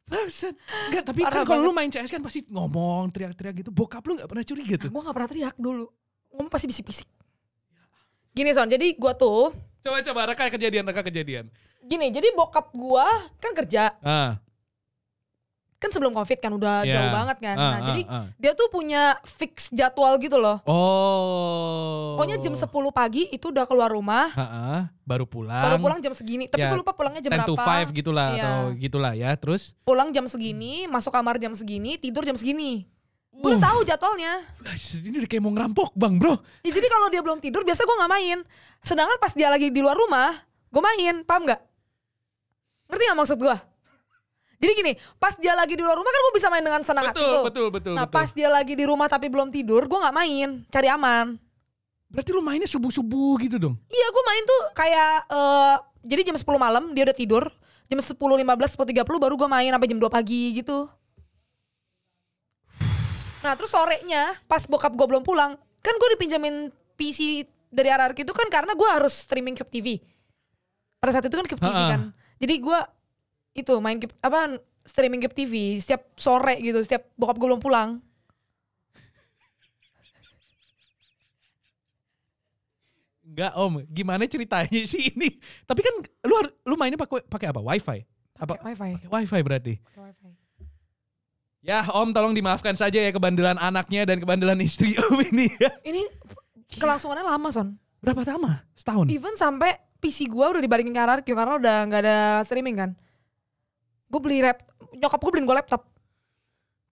Enggak, tapi kan kalau lu main CS kan pasti ngomong, teriak-teriak gitu. Bokap lu gak pernah curiga tuh? Gue gak pernah teriak dulu. Ngomong pasti bisik-bisik. Gini Son, jadi gue tuh. Coba reka kejadian. Gini, jadi bokap gue kan kerja. Kan sebelum COVID kan udah jauh banget kan. Jadi dia tuh punya fix jadwal gitu loh. Pokoknya jam 10 pagi itu udah keluar rumah. Baru pulang jam segini. Tapi gue lupa pulangnya jam 10 berapa. 10 to 5 gitulah atau gitulah ya. Terus? Pulang jam segini, masuk kamar jam segini, tidur jam segini. Gue udah tahu jadwalnya. Ini udah kayak mau ngerampok bang bro. Ya, jadi kalau dia belum tidur biasa gue gak main. Sedangkan pas dia lagi di luar rumah, gue main. Paham gak? Ngerti gak maksud gue? Jadi gini, pas dia lagi di luar rumah kan gue bisa main dengan senang hati tuh. Betul. Nah pas dia lagi di rumah tapi belum tidur, gue gak main, cari aman. Berarti lu mainnya subuh-subuh gitu dong? Iya gue main tuh kayak, jadi jam 10 malam dia udah tidur, jam 10.15, 10.30 baru gue main sampai jam 2 pagi gitu. Nah terus sorenya pas bokap gue belum pulang, kan gue dipinjamin PC dari Rarky itu kan karena gue harus streaming Keep TV. Pada saat itu kan Keep TV kan. Jadi gue itu main streaming Keep TV setiap sore gitu, setiap bokap gue belum pulang. Enggak Om, gimana ceritanya sih ini? Tapi kan lu mainnya pakai apa? Wifi? Wifi. Wifi berarti. Wifi. Ya Om, tolong dimaafkan saja ya kebandelan anaknya dan kebandelan istri Om ini ya. Ini kelangsungannya lama Son. Berapa lama? Setahun? Even sampai PC gue udah dibaringin ke Rarky karena udah gak ada streaming kan. Gue beli nyokap gue beliin gue laptop.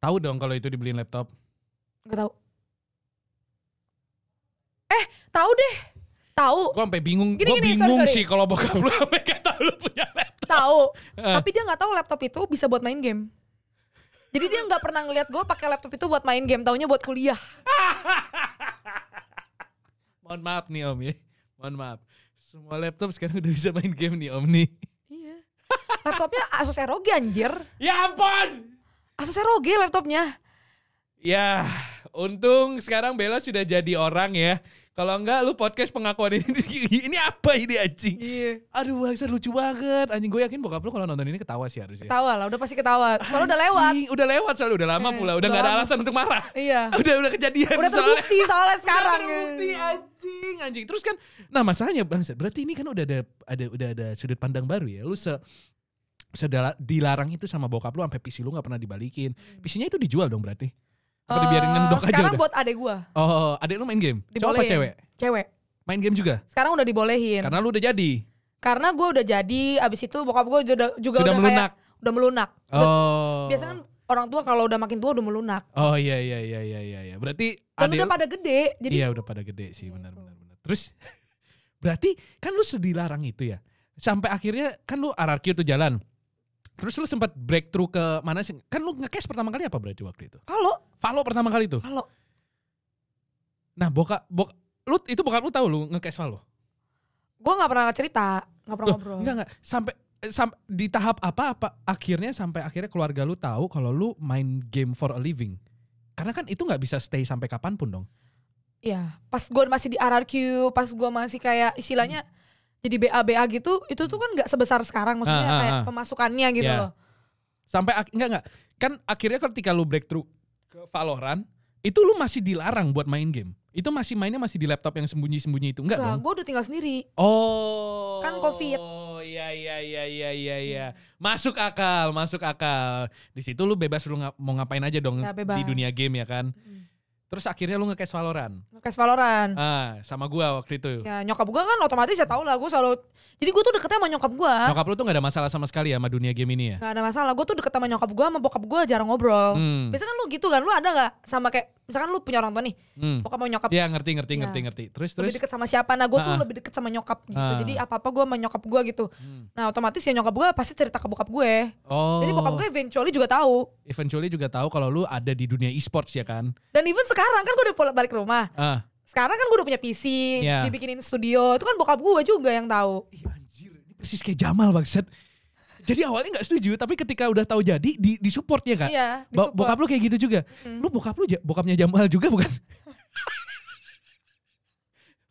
Tahu dong kalau itu dibeliin laptop? Gak tahu. Tahu deh. Tahu. Gue sampai bingung. Gue bingung sih kalau bokap lu sampai gak tahu lu punya laptop. Tahu. Tapi dia nggak tahu laptop itu bisa buat main game. Jadi dia nggak pernah ngeliat gue pakai laptop itu buat main game. Taunya buat kuliah. Mohon maaf nih Om ya. Mohon maaf. Semua laptop sekarang udah bisa main game nih Om nih. Iya. Laptopnya Asus ROG anjir. Ya ampun. Asus ROG laptopnya. Ya Untung sekarang Bella sudah jadi orang ya. Kalau enggak lu podcast pengakuan ini apa ini anjing? Iya. Aduh bangsat lucu banget. Anjing gue yakin bokap lu kalau nonton ini ketawa sih harusnya. Ketawa lah, udah pasti ketawa. Soalnya udah lewat. Udah lewat soalnya udah lama pula. Udah enggak ada alasan untuk marah. Iya. Udah kejadian. Udah terbukti soalnya sekarang. Udah terbukti anjing. Terus kan nah masalahnya bangsat. Berarti ini kan udah ada sudut pandang baru ya. Lu dilarang itu sama bokap lu sampai PC lu enggak pernah dibalikin. PC-nya itu dijual dong berarti. Apa dibiarin ngendok aja udah? Sekarang buat adek gua. Oh, adek lu main game? Cowok apa cewek? Cewek. Main game juga? Sekarang udah dibolehin. Karena lu udah jadi? Karena gua udah jadi, abis itu bokap gua juga udah melunak? Udah melunak. Oh. Biasanya kan orang tua kalau udah makin tua udah melunak. Oh iya. Berarti dan udah pada gede. Jadi iya udah pada gede sih, benar. Terus berarti kan lu dilarang itu ya? Sampai akhirnya kan lu RRQ tuh jalan. Terus lu sempat breakthrough ke mana sih? Kan lu nge-cash pertama kali apa berarti waktu itu? Valo pertama kali itu? Valo. Nah bokap lu tahu lu nge-cash Valo? Gue gak pernah cerita, gak pernah ngobrol. Enggak. Sampai di tahap apa akhirnya keluarga lu tahu kalau lu main game for a living? Karena kan itu gak bisa stay sampai kapanpun dong. Iya, pas gue masih di RRQ, pas gue masih kayak istilahnya jadi BA gitu, itu tuh kan gak sebesar sekarang, maksudnya kayak pemasukannya gitu loh. Sampai enggak. Kan akhirnya ketika lu breakthrough ke Valorant, itu lu masih dilarang buat main game. Itu mainnya masih di laptop yang sembunyi-sembunyi itu, enggak dong? Gue udah tinggal sendiri. Oh. Kan Covid. Oh iya. Masuk akal. Di situ lu bebas lu mau ngapain aja dong di dunia game ya kan. Terus akhirnya lu nge-cash Valorant. Sama gua waktu itu. Ya nyokap gua kan otomatis ya tau lah, gua selalu. Jadi gua tuh deketnya sama nyokap gua. Nyokap lu tuh gak ada masalah sama sekali ya sama dunia game ini ya? Gak ada masalah, gua tuh deket sama nyokap gua, sama bokap gua jarang ngobrol. Biasanya kan lu gitu kan, lu ada gak sama kayak, misalkan lu punya orang tua nih, bokap sama nyokap. Iya ngerti. Terus? Lebih deket sama siapa, nah gua tuh lebih deket sama nyokap gitu. Jadi apa-apa gua sama nyokap gua gitu. Nah otomatis ya nyokap gua pasti cerita ke bokap gue. Jadi bokap gue eventually juga tahu kalau lu ada di dunia e-sports ya kan. Dan even sekarang kan gue udah balik ke rumah. Sekarang kan gue udah punya PC, dibikinin studio. Itu kan bokap gue juga yang tahu. Iya anjir, ini persis kayak Jamal bangsat. Jadi awalnya gak setuju, tapi ketika udah tahu jadi di supportnya kan. Iya, di-support. Bokap lu kayak gitu juga. Lu bokapnya Jamal juga bukan?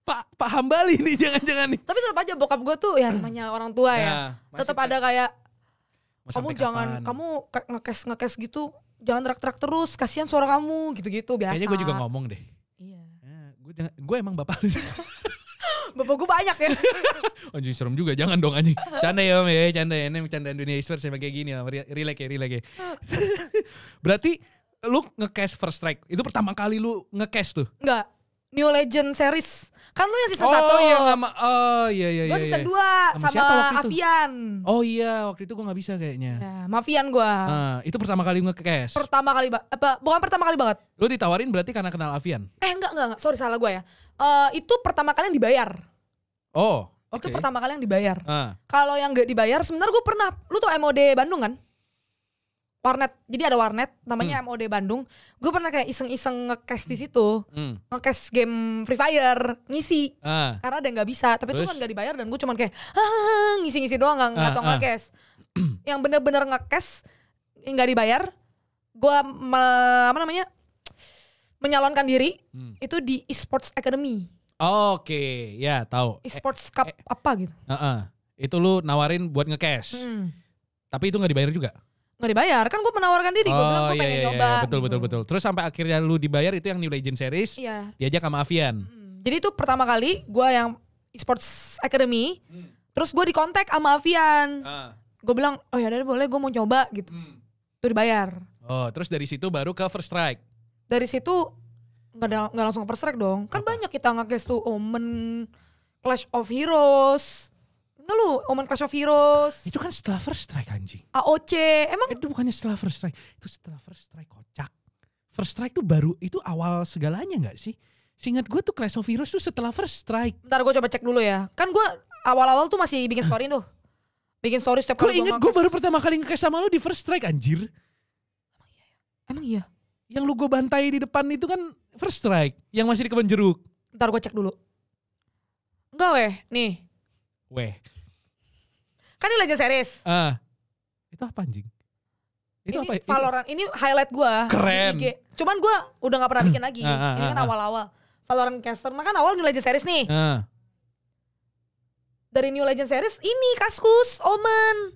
Pak Hambali nih jangan-jangan nih. Tapi tetap aja bokap gue tuh ya namanya orang tua ya. Tetap ada kayak kamu jangan, kamu ngekes gitu, jangan teriak-teriak terus, kasihan suara kamu gitu-gitu biasa. Kayaknya gue juga ngomong deh. Iya. Gue emang bapak lu. Bapak gue banyak ya. Anjing serem juga, jangan dong anjing. Canda ya om ya, canda ya. Ini candaan dunia e-sports sama kayak gini. Relax ya. Berarti lu nge-cash First Strike, itu pertama kali lu nge-cash tuh? Enggak. New Legend series. Kan lu yang season 1. Iya. Gue season 2 sama Avian. Oh iya, waktu itu gue gak bisa kayaknya. Ya, Mavian gue. Itu pertama kali nge-cash? Bukan pertama kali banget. Lu ditawarin berarti karena kenal Avian? Enggak. Sorry, salah gue ya. Itu pertama kali yang dibayar. Oh, oke. Itu pertama kali yang dibayar. Kalau yang gak dibayar, sebenarnya gue pernah. Lu tau MOD Bandung kan? Warnet, jadi ada warnet namanya MOD Bandung. Gue pernah kayak iseng-iseng nge-cash di situ, nge-cash game Free Fire, ngisi. Karena ada yang nggak bisa, tapi itu kan nggak dibayar dan gue cuman kayak ngisi-ngisi doang, nggak tau nge-cash. Yang bener-bener nge-cash nggak dibayar, gue menyalonkan diri itu di Esports Academy. Oke, ya tahu. Esports Cup apa gitu. Itu lu nawarin buat nge-cash. Tapi itu nggak dibayar juga? Nggak dibayar, kan gue menawarkan diri, gue bilang gue pengen nyoba. Betul. Terus sampai akhirnya lu dibayar itu yang New Legend series, diajak sama Avian. Jadi itu pertama kali gue yang Esports Academy, terus gue dikontak sama Avian. Gue bilang, oh ya udah boleh, gue mau coba gitu. Itu dibayar. Oh, terus dari situ baru ke First Strike. Dari situ nggak langsung ke First Strike dong. Kan banyak kita nge-cash tuh Omen, Clash of Heroes. Enggak lu, Omen Clash of Heroes. Itu kan setelah First Strike anjing. AOC, emang? Itu bukannya setelah First Strike. Itu setelah First Strike, kocak. First Strike tuh baru, itu awal segalanya gak sih? Seingat gue tuh Clash of Heroes tuh setelah First Strike. Bentar gue coba cek dulu ya. Kan gue awal-awal tuh masih bikin story tuh. Bikin story setiap kali gue inget gue baru pertama kali nge-cash sama lu di First Strike anjir. Emang iya? Yang lu gue bantai di depan itu kan First Strike. Yang masih di kebun jeruk. Bentar gue cek dulu. Enggak nih. Kan ini Legend Series. Itu apa anjing? Itu ini apa? Valorant, ini highlight gue. Keren. Cuman gue udah gak pernah bikin lagi. Ini kan awal-awal. Valorant caster, nah kan awal New Legend Series nih. Dari New Legend Series ini Kaskus, Omen.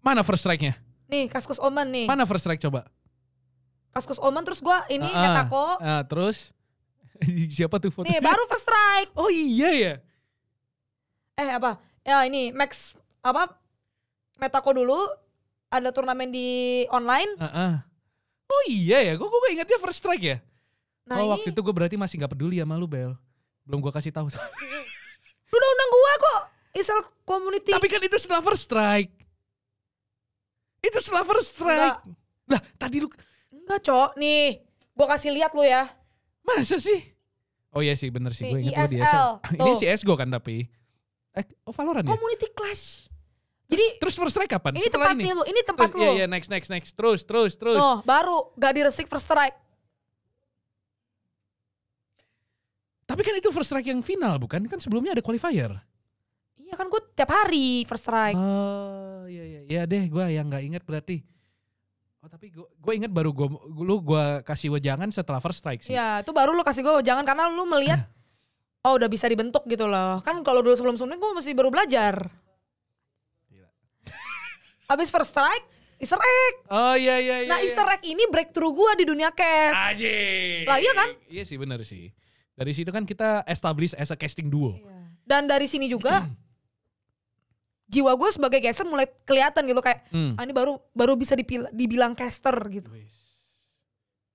Mana first strike-nya? Nih Kaskus Omen nih. Mana first strike coba? Kaskus Omen terus gue ini Metako. Terus siapa tuh foto? Nih baru first strike. Oh iya ya. Apa? Ya ini Max apa? Metako dulu. Ada turnamen di online. Oh iya ya, gue gak ingat dia first strike ya. Nah, waktu itu gue berarti masih gak peduli sama lu Bel. Belum gue kasih tahu. Lu udah undang gue kok. Isel community. Tapi kan itu setelah first strike. Itu setelah first strike. Lah tadi lu. Enggak Cok, nih gue kasih lihat lu ya. Masa sih? Oh iya sih bener sih, gue ingat lu di ESL. Ini CSGO kan tapi. Valorant ya? Community Clash. Jadi terus first strike kapan? Ini setelah tempatnya lu, ini tempat lu. Iya next. Terus. Oh baru gak di-restrict first strike. Tapi kan itu first strike yang final bukan? Kan sebelumnya ada qualifier. Iya kan gue tiap hari first strike. Oh iya deh, gue yang gak ingat berarti. Oh tapi gue ingat baru gue kasih wejangan setelah first strike sih. Iya itu baru lu kasih gue wejangan karena lu melihat oh udah bisa dibentuk gitu loh. Kan kalau dulu sebelum-sebelumnya gue masih baru belajar. Abis first strike, Easter egg. Oh iya. Nah Easter egg ini breakthrough gue di dunia cast. Ajik. Lah iya kan? Iya sih benar sih. Dari situ kan kita establish as a casting duo. Iya. Dan dari sini juga jiwa gue sebagai caster mulai kelihatan gitu kayak ini baru bisa dibilang caster gitu.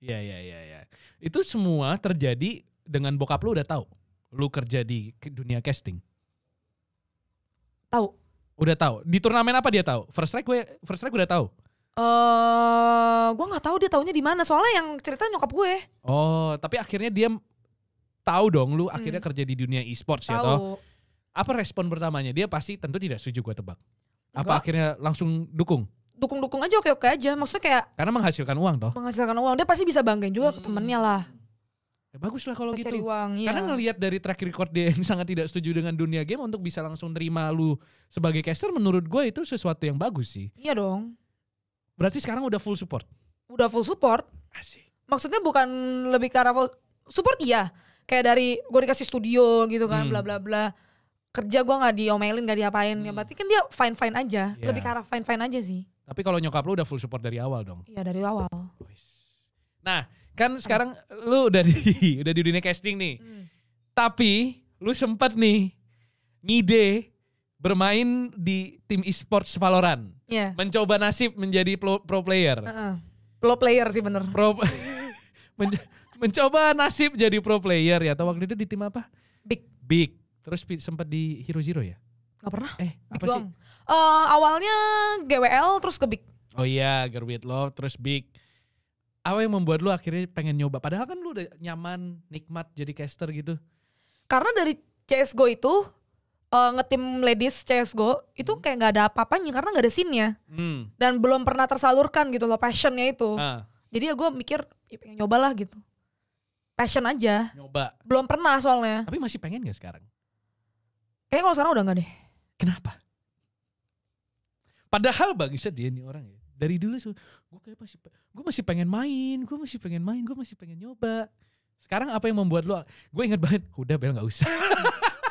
Iya. Itu semua terjadi dengan bokap lu udah tahu. Lu kerja di dunia casting. Tahu. Udah tahu. Di turnamen apa dia tahu? First strike udah tahu. Gue nggak tahu dia taunya di mana. Soalnya yang cerita nyokap gue. Oh, tapi akhirnya dia tahu dong lu akhirnya kerja di dunia e-sports ya toh. Apa respon pertamanya? Dia pasti tentu tidak setuju gue tebak. Apa akhirnya langsung dukung? Dukung aja, oke aja. Maksudnya kayak karena menghasilkan uang toh. Menghasilkan uang. Dia pasti bisa banggain juga ke temennya lah. Ya bagus lah kalau gitu. Cari uang, karena ngelihat dari track record dia yang sangat tidak setuju dengan dunia game untuk bisa langsung terima lu sebagai caster, menurut gue itu sesuatu yang bagus sih. Iya dong. Berarti sekarang udah full support? Udah full support. Asik. Maksudnya bukan lebih ke arah full support iya. Kayak dari gue dikasih studio gitu kan bla bla bla. Kerja gue gak diomelin, gak diapain. Ya berarti kan dia fine-fine aja. Yeah. Lebih ke arah fine-fine aja sih. Tapi kalau nyokap lu udah full support dari awal dong? Iya dari awal. Nah kan sekarang lu udah di dunia casting nih. Tapi lu sempet nih ngide bermain di tim e-sports Valorant. Iya. Mencoba nasib menjadi pro player. Pro player sih bener. Mencoba nasib jadi pro player ya. Atau waktu itu di tim apa? Big. Terus sempat di Hero Zero ya? Gak pernah. Apa doang. sih? Awalnya GWL terus ke Big. Oh iya, Girl With Love terus Big. Apa yang membuat lu akhirnya pengen nyoba? Padahal kan lu udah nyaman, nikmat jadi caster gitu. Karena dari CSGO itu ngetim ladies CSGO itu kayak gak ada apa-apanya karena gak ada scene-nya. Dan belum pernah tersalurkan gitu loh passionnya itu. Jadi ya gue mikir ya pengen nyoba lah gitu. Passion aja. Nyoba. Belum pernah soalnya. Tapi masih pengen gak sekarang? Kayaknya kalau sekarang udah gak deh. Kenapa? Padahal bangsat dia nih orang ya. Dari dulu gue masih pengen main, gue masih pengen nyoba. Sekarang apa yang membuat lu? Gue ingat banget, udah Bel gak usah.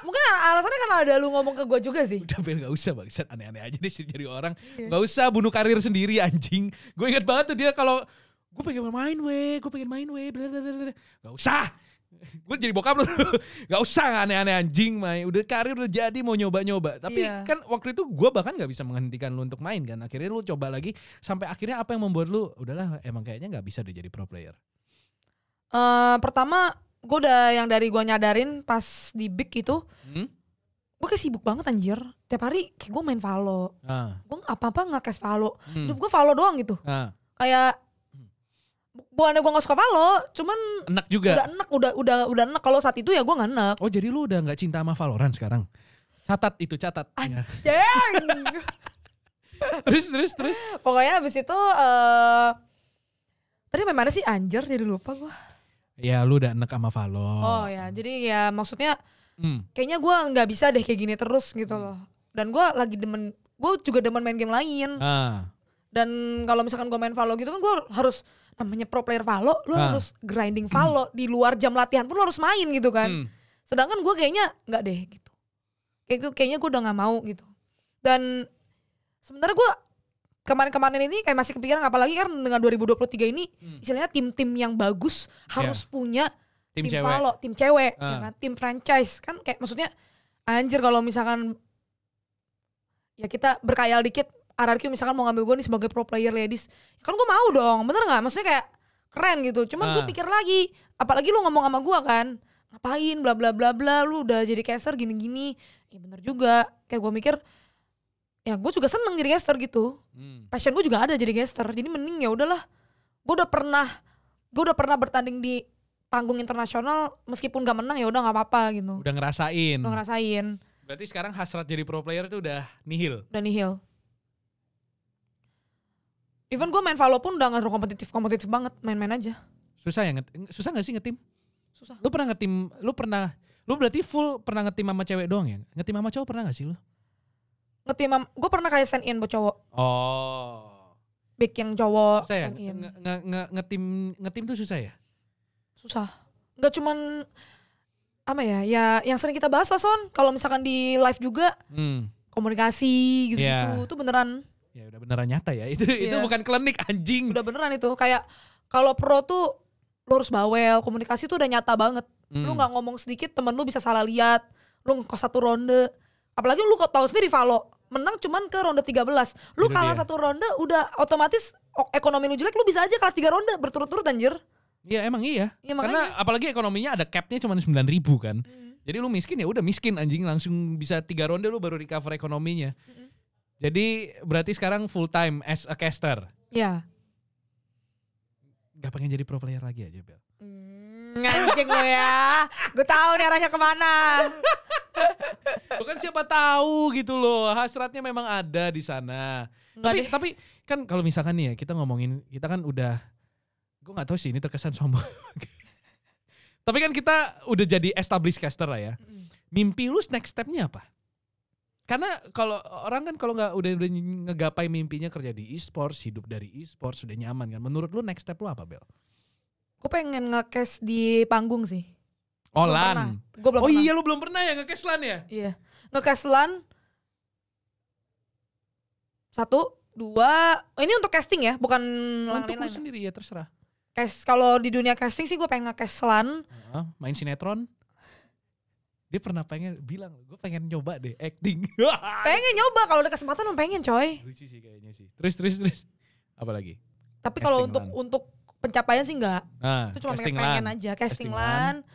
Mungkin alasannya karena ada lu ngomong ke gue juga sih. Udah Bel gak usah bangsat, aneh-aneh aja deh jadi orang. Gak usah bunuh karir sendiri anjing. Gue ingat banget tuh dia kalau gue pengen main weh, gak usah. Gue jadi bokap lu, gak usah aneh-aneh anjing main. Udah karir udah jadi mau nyoba-nyoba. Tapi kan waktu itu gue bahkan gak bisa menghentikan lu untuk main kan. Akhirnya lu coba lagi sampai akhirnya apa yang membuat lu udahlah emang kayaknya gak bisa deh jadi pro player. Pertama gue udah yang dari gue nyadarin pas di Big itu gue kayak sibuk banget anjir. Tiap hari kayak gue main Valo. Gue apa-apa nge-cast Valo. Hidup gue Valo doang gitu. Kayak bukannya gue gak suka Valo, cuman enak juga. Udah enak. Kalau saat itu ya gue gak enak. Oh jadi lu udah gak cinta sama Valorant sekarang? Catat. Anjing. Terus. Pokoknya abis itu tadi mana sih anjir jadi lupa gue. Ya lu udah enak sama Valo. Oh ya jadi ya maksudnya kayaknya gue gak bisa deh kayak gini terus gitu loh. Dan gue lagi gue juga demen main game lain. Dan kalau misalkan gue main Valo gitu kan gue harus, namanya pro player Valo, lu harus grinding Valo. Di luar jam latihan pun lu harus main gitu kan. Sedangkan gue kayaknya enggak deh gitu. Kayaknya gue udah gak mau gitu. Dan sebenarnya gue kemarin-kemarin ini kayak masih kepikiran, apalagi kan dengan 2023 ini istilahnya tim-tim yang bagus harus punya tim Valo, tim cewek, ya kan? Tim franchise. Kan kayak maksudnya anjir kalau misalkan ya kita berkayal dikit, RRQ misalkan mau ngambil gue nih sebagai pro player ladies, kan gue mau dong, bener gak? Maksudnya kayak keren gitu. Cuman gue pikir lagi, apalagi lu ngomong sama gue kan, ngapain bla bla bla bla, lu udah jadi caster gini-gini. Ya bener juga, kayak gue mikir ya gue juga seneng jadi caster gitu. Passion gue juga ada jadi caster. Jadi mending ya udahlah. Gue udah pernah bertanding di panggung internasional, meskipun gak menang ya udah nggak apa-apa gitu. Udah ngerasain. Berarti sekarang hasrat jadi pro player itu udah nihil. Even gue main Valo pun udah gak kompetitif banget, main-main aja. Susah gak sih ngetim? Susah. Lu berarti full pernah ngetim sama cewek doang ya? Ngetim sama cowok pernah gak sih lu? Gue pernah kayak stand in buat cowok. Back yang cowok susah stand ya? in. Ngetim tuh susah ya? Susah. Gak cuman apa ya yang sering kita bahas lah Son. Kalau misalkan di live juga komunikasi gitu-gitu tuh beneran. Ya udah beneran nyata ya. Itu bukan klinik anjing. Udah beneran itu. Kayak kalau pro tuh lu harus bawel, komunikasi tuh udah nyata banget. Lu gak ngomong sedikit temen lu bisa salah lihat. Lu ngekos 1 ronde. Apalagi lu kok tahu sendiri Valo menang cuman ke ronde 13. Lu itu kalah dia. 1 ronde udah otomatis ekonomi lu jelek, lu bisa aja kalah 3 ronde berturut-turut anjir. Iya emang iya. Karena apalagi ekonominya ada capnya cuma 9.000 kan. Jadi lu miskin ya udah miskin anjing, langsung bisa 3 ronde lu baru recover ekonominya. Jadi berarti sekarang full time as a caster. Iya. Gak pengen jadi pro player lagi aja Bel? Anjing lo ya. Gue tahu nih arahnya kemana. Bukan siapa tahu gitu loh. Hasratnya memang ada di sana. Tapi kan kalau misalkan nih ya kita ngomongin, kita kan udah, gue gak tahu sih ini terkesan sombong. Tapi kan kita udah jadi established caster lah ya. Mimpi lu next stepnya apa? Karena kalau orang kan kalau nggak udah ngegapai mimpinya kerja di e-sports, hidup dari e-sports sudah nyaman kan. Menurut lu next step lu apa Bel? Gue pengen nge-cash di panggung sih. Oh LAN. Belum pernah. Iya lu belum pernah ya nge-cash LAN ya? Iya. Nge-cash LAN 1, 2. Ini untuk casting ya, bukan untuk lu sendiri ya terserah. Kalau di dunia casting sih gue pengen nge-cash LAN. Main sinetron. Dia pernah bilang, gue pengen nyoba deh acting. Pengen nyoba, kalau ada kesempatan pengen coy. Lucu sih kayaknya sih. Terus. Apa lagi? Tapi kalau untuk pencapaian sih enggak. Itu cuma pengen aja. Casting LAN,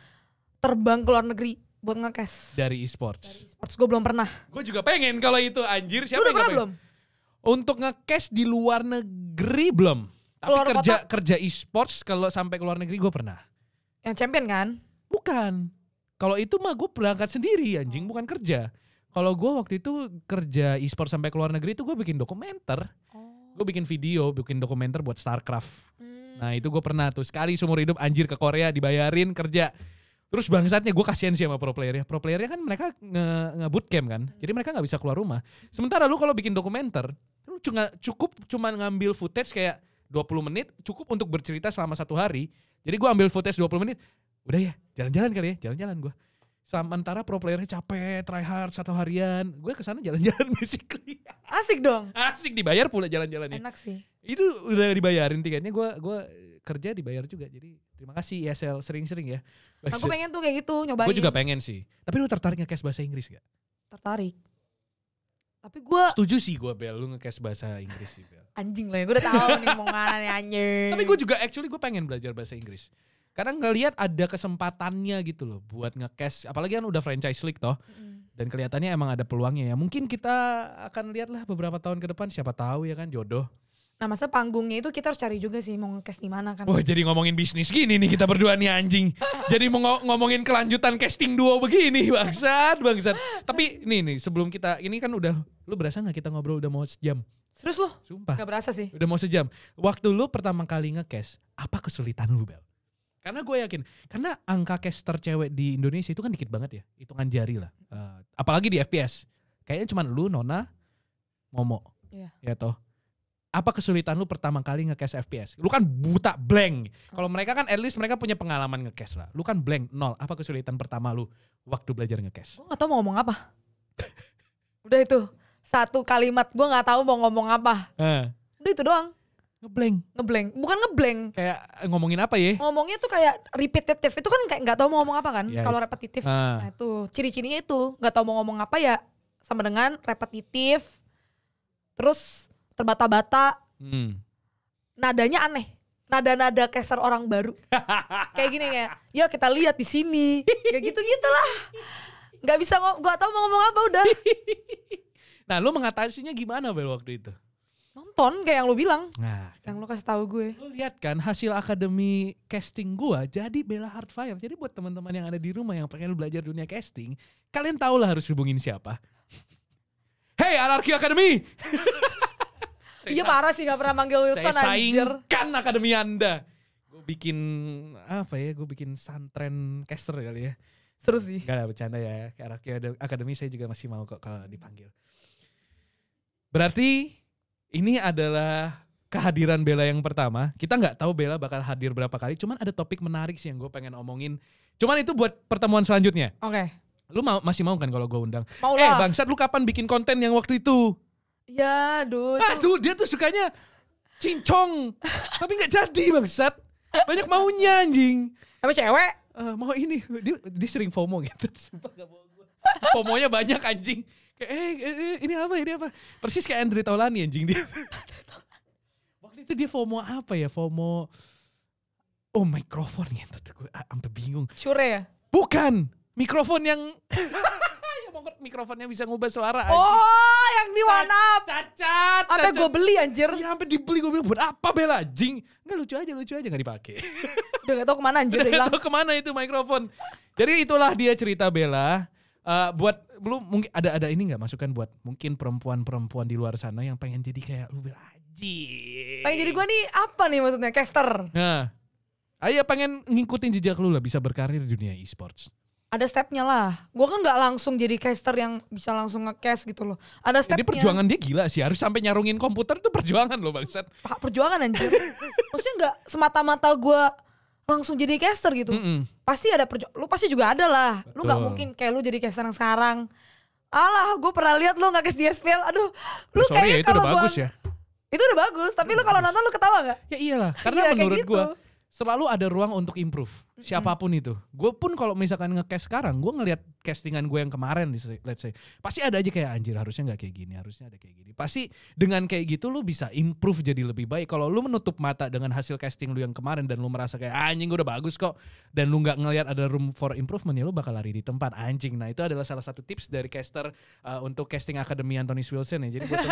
terbang ke luar negeri buat nge-cash. Dari e-sports. Gue belum pernah. Gue juga pengen kalau itu anjir. Siapa udah pernah belum? Untuk nge-cash di luar negeri belum. Tapi kerja e-sports kalau sampai ke luar negeri gue pernah. Yang champion kan? Bukan. Kalau itu mah gue berangkat sendiri anjing, bukan kerja. Kalau gue waktu itu kerja e-sport sampai ke luar negeri itu gue bikin dokumenter. Gue bikin video, bikin dokumenter buat StarCraft. Nah itu gue pernah tuh sekali seumur hidup anjir ke Korea dibayarin kerja. Terus bangsatnya gue kasihan sih sama pro playernya. Pro playernya kan mereka nge-bootcamp kan. Jadi mereka gak bisa keluar rumah. Sementara lu kalau bikin dokumenter, lu cukup cuma ngambil footage kayak 20 menit cukup untuk bercerita selama 1 hari. Jadi gue ambil footage 20 menit. Udah ya, jalan-jalan kali ya, jalan-jalan gue. Sementara pro playernya capek, try hard 1 harian. Gue kesana jalan-jalan basically. Asik dong. Asik, dibayar pula jalan-jalannya. Enak sih. Itu udah dibayarin tiketnya, gue kerja dibayar juga. Jadi terima kasih ESL sering-sering ya. Nah, gue pengen tuh kayak gitu, nyobain. Gue juga pengen sih. Tapi lu tertarik nge-cash bahasa Inggris gak? Tertarik. Tapi gue setuju sih gue Bel, lu nge-cash bahasa Inggris sih Bel. Anjing lah ya, gue udah tahu nih mau mana nih anjing. Tapi gue juga gue pengen belajar bahasa Inggris. Karena ngelihat ada kesempatannya gitu loh buat nge-cash, apalagi kan udah franchise league toh. Dan kelihatannya emang ada peluangnya ya. Mungkin kita akan lihat lah beberapa tahun ke depan, siapa tahu ya kan jodoh. Nah masa panggungnya itu kita harus cari juga sih mau nge-cash di mana kan. Wah jadi ngomongin bisnis gini nih kita berdua nih anjing. Jadi mau ngomongin kelanjutan casting duo begini bangsat. Tapi nih sebelum kita, ini kan udah, lu berasa gak kita ngobrol udah mau sejam? Serius lu? Sumpah. Gak berasa sih. Udah mau sejam. Waktu lu pertama kali nge-cash, apa kesulitan lu Bel? Karena gue yakin, karena angka caster cewek di Indonesia itu kan dikit banget ya, hitungan jari lah. Apalagi di FPS, kayaknya cuma lu, Nona, Momo, ya toh. Apa kesulitan lu pertama kali nge-cast FPS? Lu kan buta blank. Kalau mereka kan at least mereka punya pengalaman nge-cast lah. Lu kan blank, nol. Apa kesulitan pertama lu waktu belajar nge-cast? Gue gak tahu mau ngomong apa. Udah itu. Satu kalimat gue gak tahu mau ngomong apa. Udah itu doang. Ngeblank. Bukan ngeblank. Kayak ngomongin apa ya? Ngomongnya tuh kayak repetitive. Itu kan kayak gak tahu mau ngomong apa kan. Ya, kalau repetitif. Nah itu ciri-cirinya itu. Gak tahu mau ngomong apa ya. Sama dengan repetitif. Terus terbata-bata. Nadanya aneh. Nada-nada caster orang baru. Kayak gini kayak, ya kita lihat di sini. Kayak gitu-gitulah. Gak bisa gak tahu mau ngomong apa udah. Nah, lu mengatasinya gimana Bel waktu itu? Nonton kayak yang lu bilang. Nah, yang lu kasih tahu gue. Lu lihat kan hasil akademi casting gua jadi Bella Heartfire. Jadi buat teman-teman yang ada di rumah yang pengen belajar dunia casting, kalian tahu lah harus hubungin siapa. Hey, Anarchy Academy. Iya parah sih gak pernah manggil Wilson saya anjir. saingkan akademi Anda. Gue bikin apa ya? Gue bikin santren caster kali ya. Seru sih. Gak ada bercanda ya. Anarchy Academy saya juga masih mau kok kalau dipanggil. Berarti ini adalah kehadiran Bella yang pertama. Kita nggak tahu Bella bakal hadir berapa kali. Cuman ada topik menarik sih yang gue pengen omongin. Cuman itu buat pertemuan selanjutnya. Oke. Lu masih mau kan kalau gue undang? Mau lah. Bangsat, lu kapan bikin konten yang waktu itu? Ya aduh. Aduh, dia tuh sukanya cincong. Tapi gak jadi bangsat. Banyak maunya anjing. Sama cewek? Mau ini. Dia sering FOMO gitu. Sumpah gak bohong gue. FOMO-nya banyak anjing. Kayak ini apa? Persis kayak Andre Taulani anjing dia. Waktu itu dia FOMO apa ya? FOMO. Oh, mikrofon ya. Gue sampai bingung. Shure ya? Bukan. Mikrofon yang mikrofonnya bisa ngubah suara anjing. Oh, yang di WhatsApp. Cacat. Sampai gue beli anjir. Iya, sampai dibeli. Gue bilang buat apa Bella anjing? Enggak, lucu aja gak dipakai. Udah gak tau kemana anjir hilang. Udah kemana itu mikrofon. Jadi itulah dia cerita Bella. Buat lu mungkin ada ini nggak masukan buat mungkin perempuan-perempuan di luar sana yang pengen jadi kayak lu Bella anjing. Pengen jadi gue nih apa nih maksudnya caster? Nah, ayo pengen ngikutin jejak lu lah bisa berkarir di dunia e-sports. Ada stepnya lah. Gue kan gak langsung jadi caster yang bisa langsung nge-cast gitu loh. Ada stepnya. Jadi perjuangan dia gila sih. Harus sampai nyarungin komputer itu perjuangan loh bangsat. Perjuangan anjir. Maksudnya gak semata-mata gue langsung jadi caster gitu. Pasti ada lu pasti juga ada lah. Betul. Lu gak mungkin kayak lu jadi caster yang sekarang. Alah, gue pernah lihat lu gak cast di SPL. Aduh, lu kayaknya kalau gue. Bagus ya. Itu udah bagus. Tapi lu kalau nonton lu ketawa gak? Ya iyalah. Karena menurut gitu. Gue. Selalu ada ruang untuk improve, siapapun itu. Gue pun kalau misalkan nge-cast sekarang, gue ngelihat castingan gue yang kemarin, let's say, pasti ada aja kayak anjir harusnya nggak kayak gini, harusnya ada kayak gini. Pasti dengan kayak gitu lu bisa improve jadi lebih baik. Kalau lu menutup mata dengan hasil casting lu yang kemarin dan lu merasa kayak anjing gue udah bagus kok, dan lu nggak ngelihat ada room for improvement, ya lu bakal lari di tempat anjing. Nah itu adalah salah satu tips dari caster untuk casting Akademi Anthony Wilson ya. Jadi buat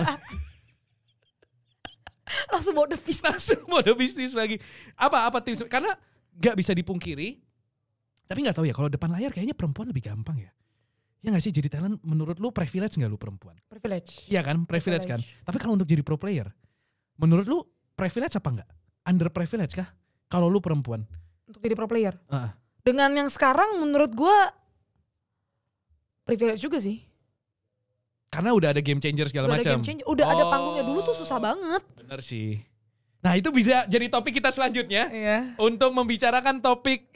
langsung mode bisnis lagi. Apa tips? Karena gak bisa dipungkiri. Tapi gak tahu ya kalau depan layar kayaknya perempuan lebih gampang ya. Ya gak sih jadi talent menurut lu privilege gak lu perempuan? Privilege. Iya kan privilege kan. Tapi kalau untuk jadi pro player, menurut lu privilege apa enggak? Under privilege kah? Kalau lu perempuan. Untuk jadi pro player? Dengan yang sekarang menurut gue privilege juga sih. Karena udah ada game changer segala macam. Udah ada panggungnya, dulu tuh susah banget. Bener sih. Nah itu bisa jadi topik kita selanjutnya. Iya. Untuk membicarakan topik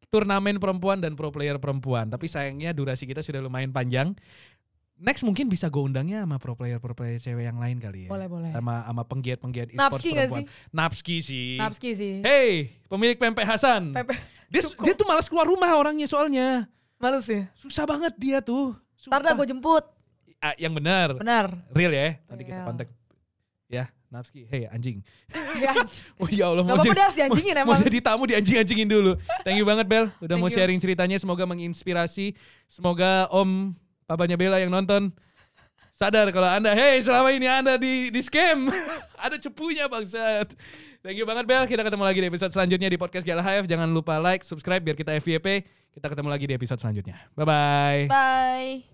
turnamen perempuan dan pro player perempuan. Tapi sayangnya durasi kita sudah lumayan panjang. Next mungkin bisa gue undangnya sama pro player cewek yang lain kali ya. Boleh. Sama penggiat e-sports perempuan. Napski sih. Hey, pemilik Pempek Hasan. Dia tuh malas keluar rumah orangnya soalnya. Males ya? Susah banget dia tuh. Ntar dah gue jemput. Yang benar. Real ya. Nanti kita kontak. Ya, Napski. Hey anjing. Oh ya Allah. Gak apa-apa dia harus dianjingin emang. Mau jadi tamu dianjing-anjingin dulu. Thank you banget Bel. Udah mau sharing ceritanya. Semoga menginspirasi. Semoga Om papanya Bella yang nonton sadar kalau Anda, selama ini Anda di scam. Ada cepunya bangsat. Thank you banget Bel. Kita ketemu lagi di episode selanjutnya di podcast Gala HF. Jangan lupa like, subscribe biar kita FYP. Kita ketemu lagi di episode selanjutnya. Bye-bye. Bye.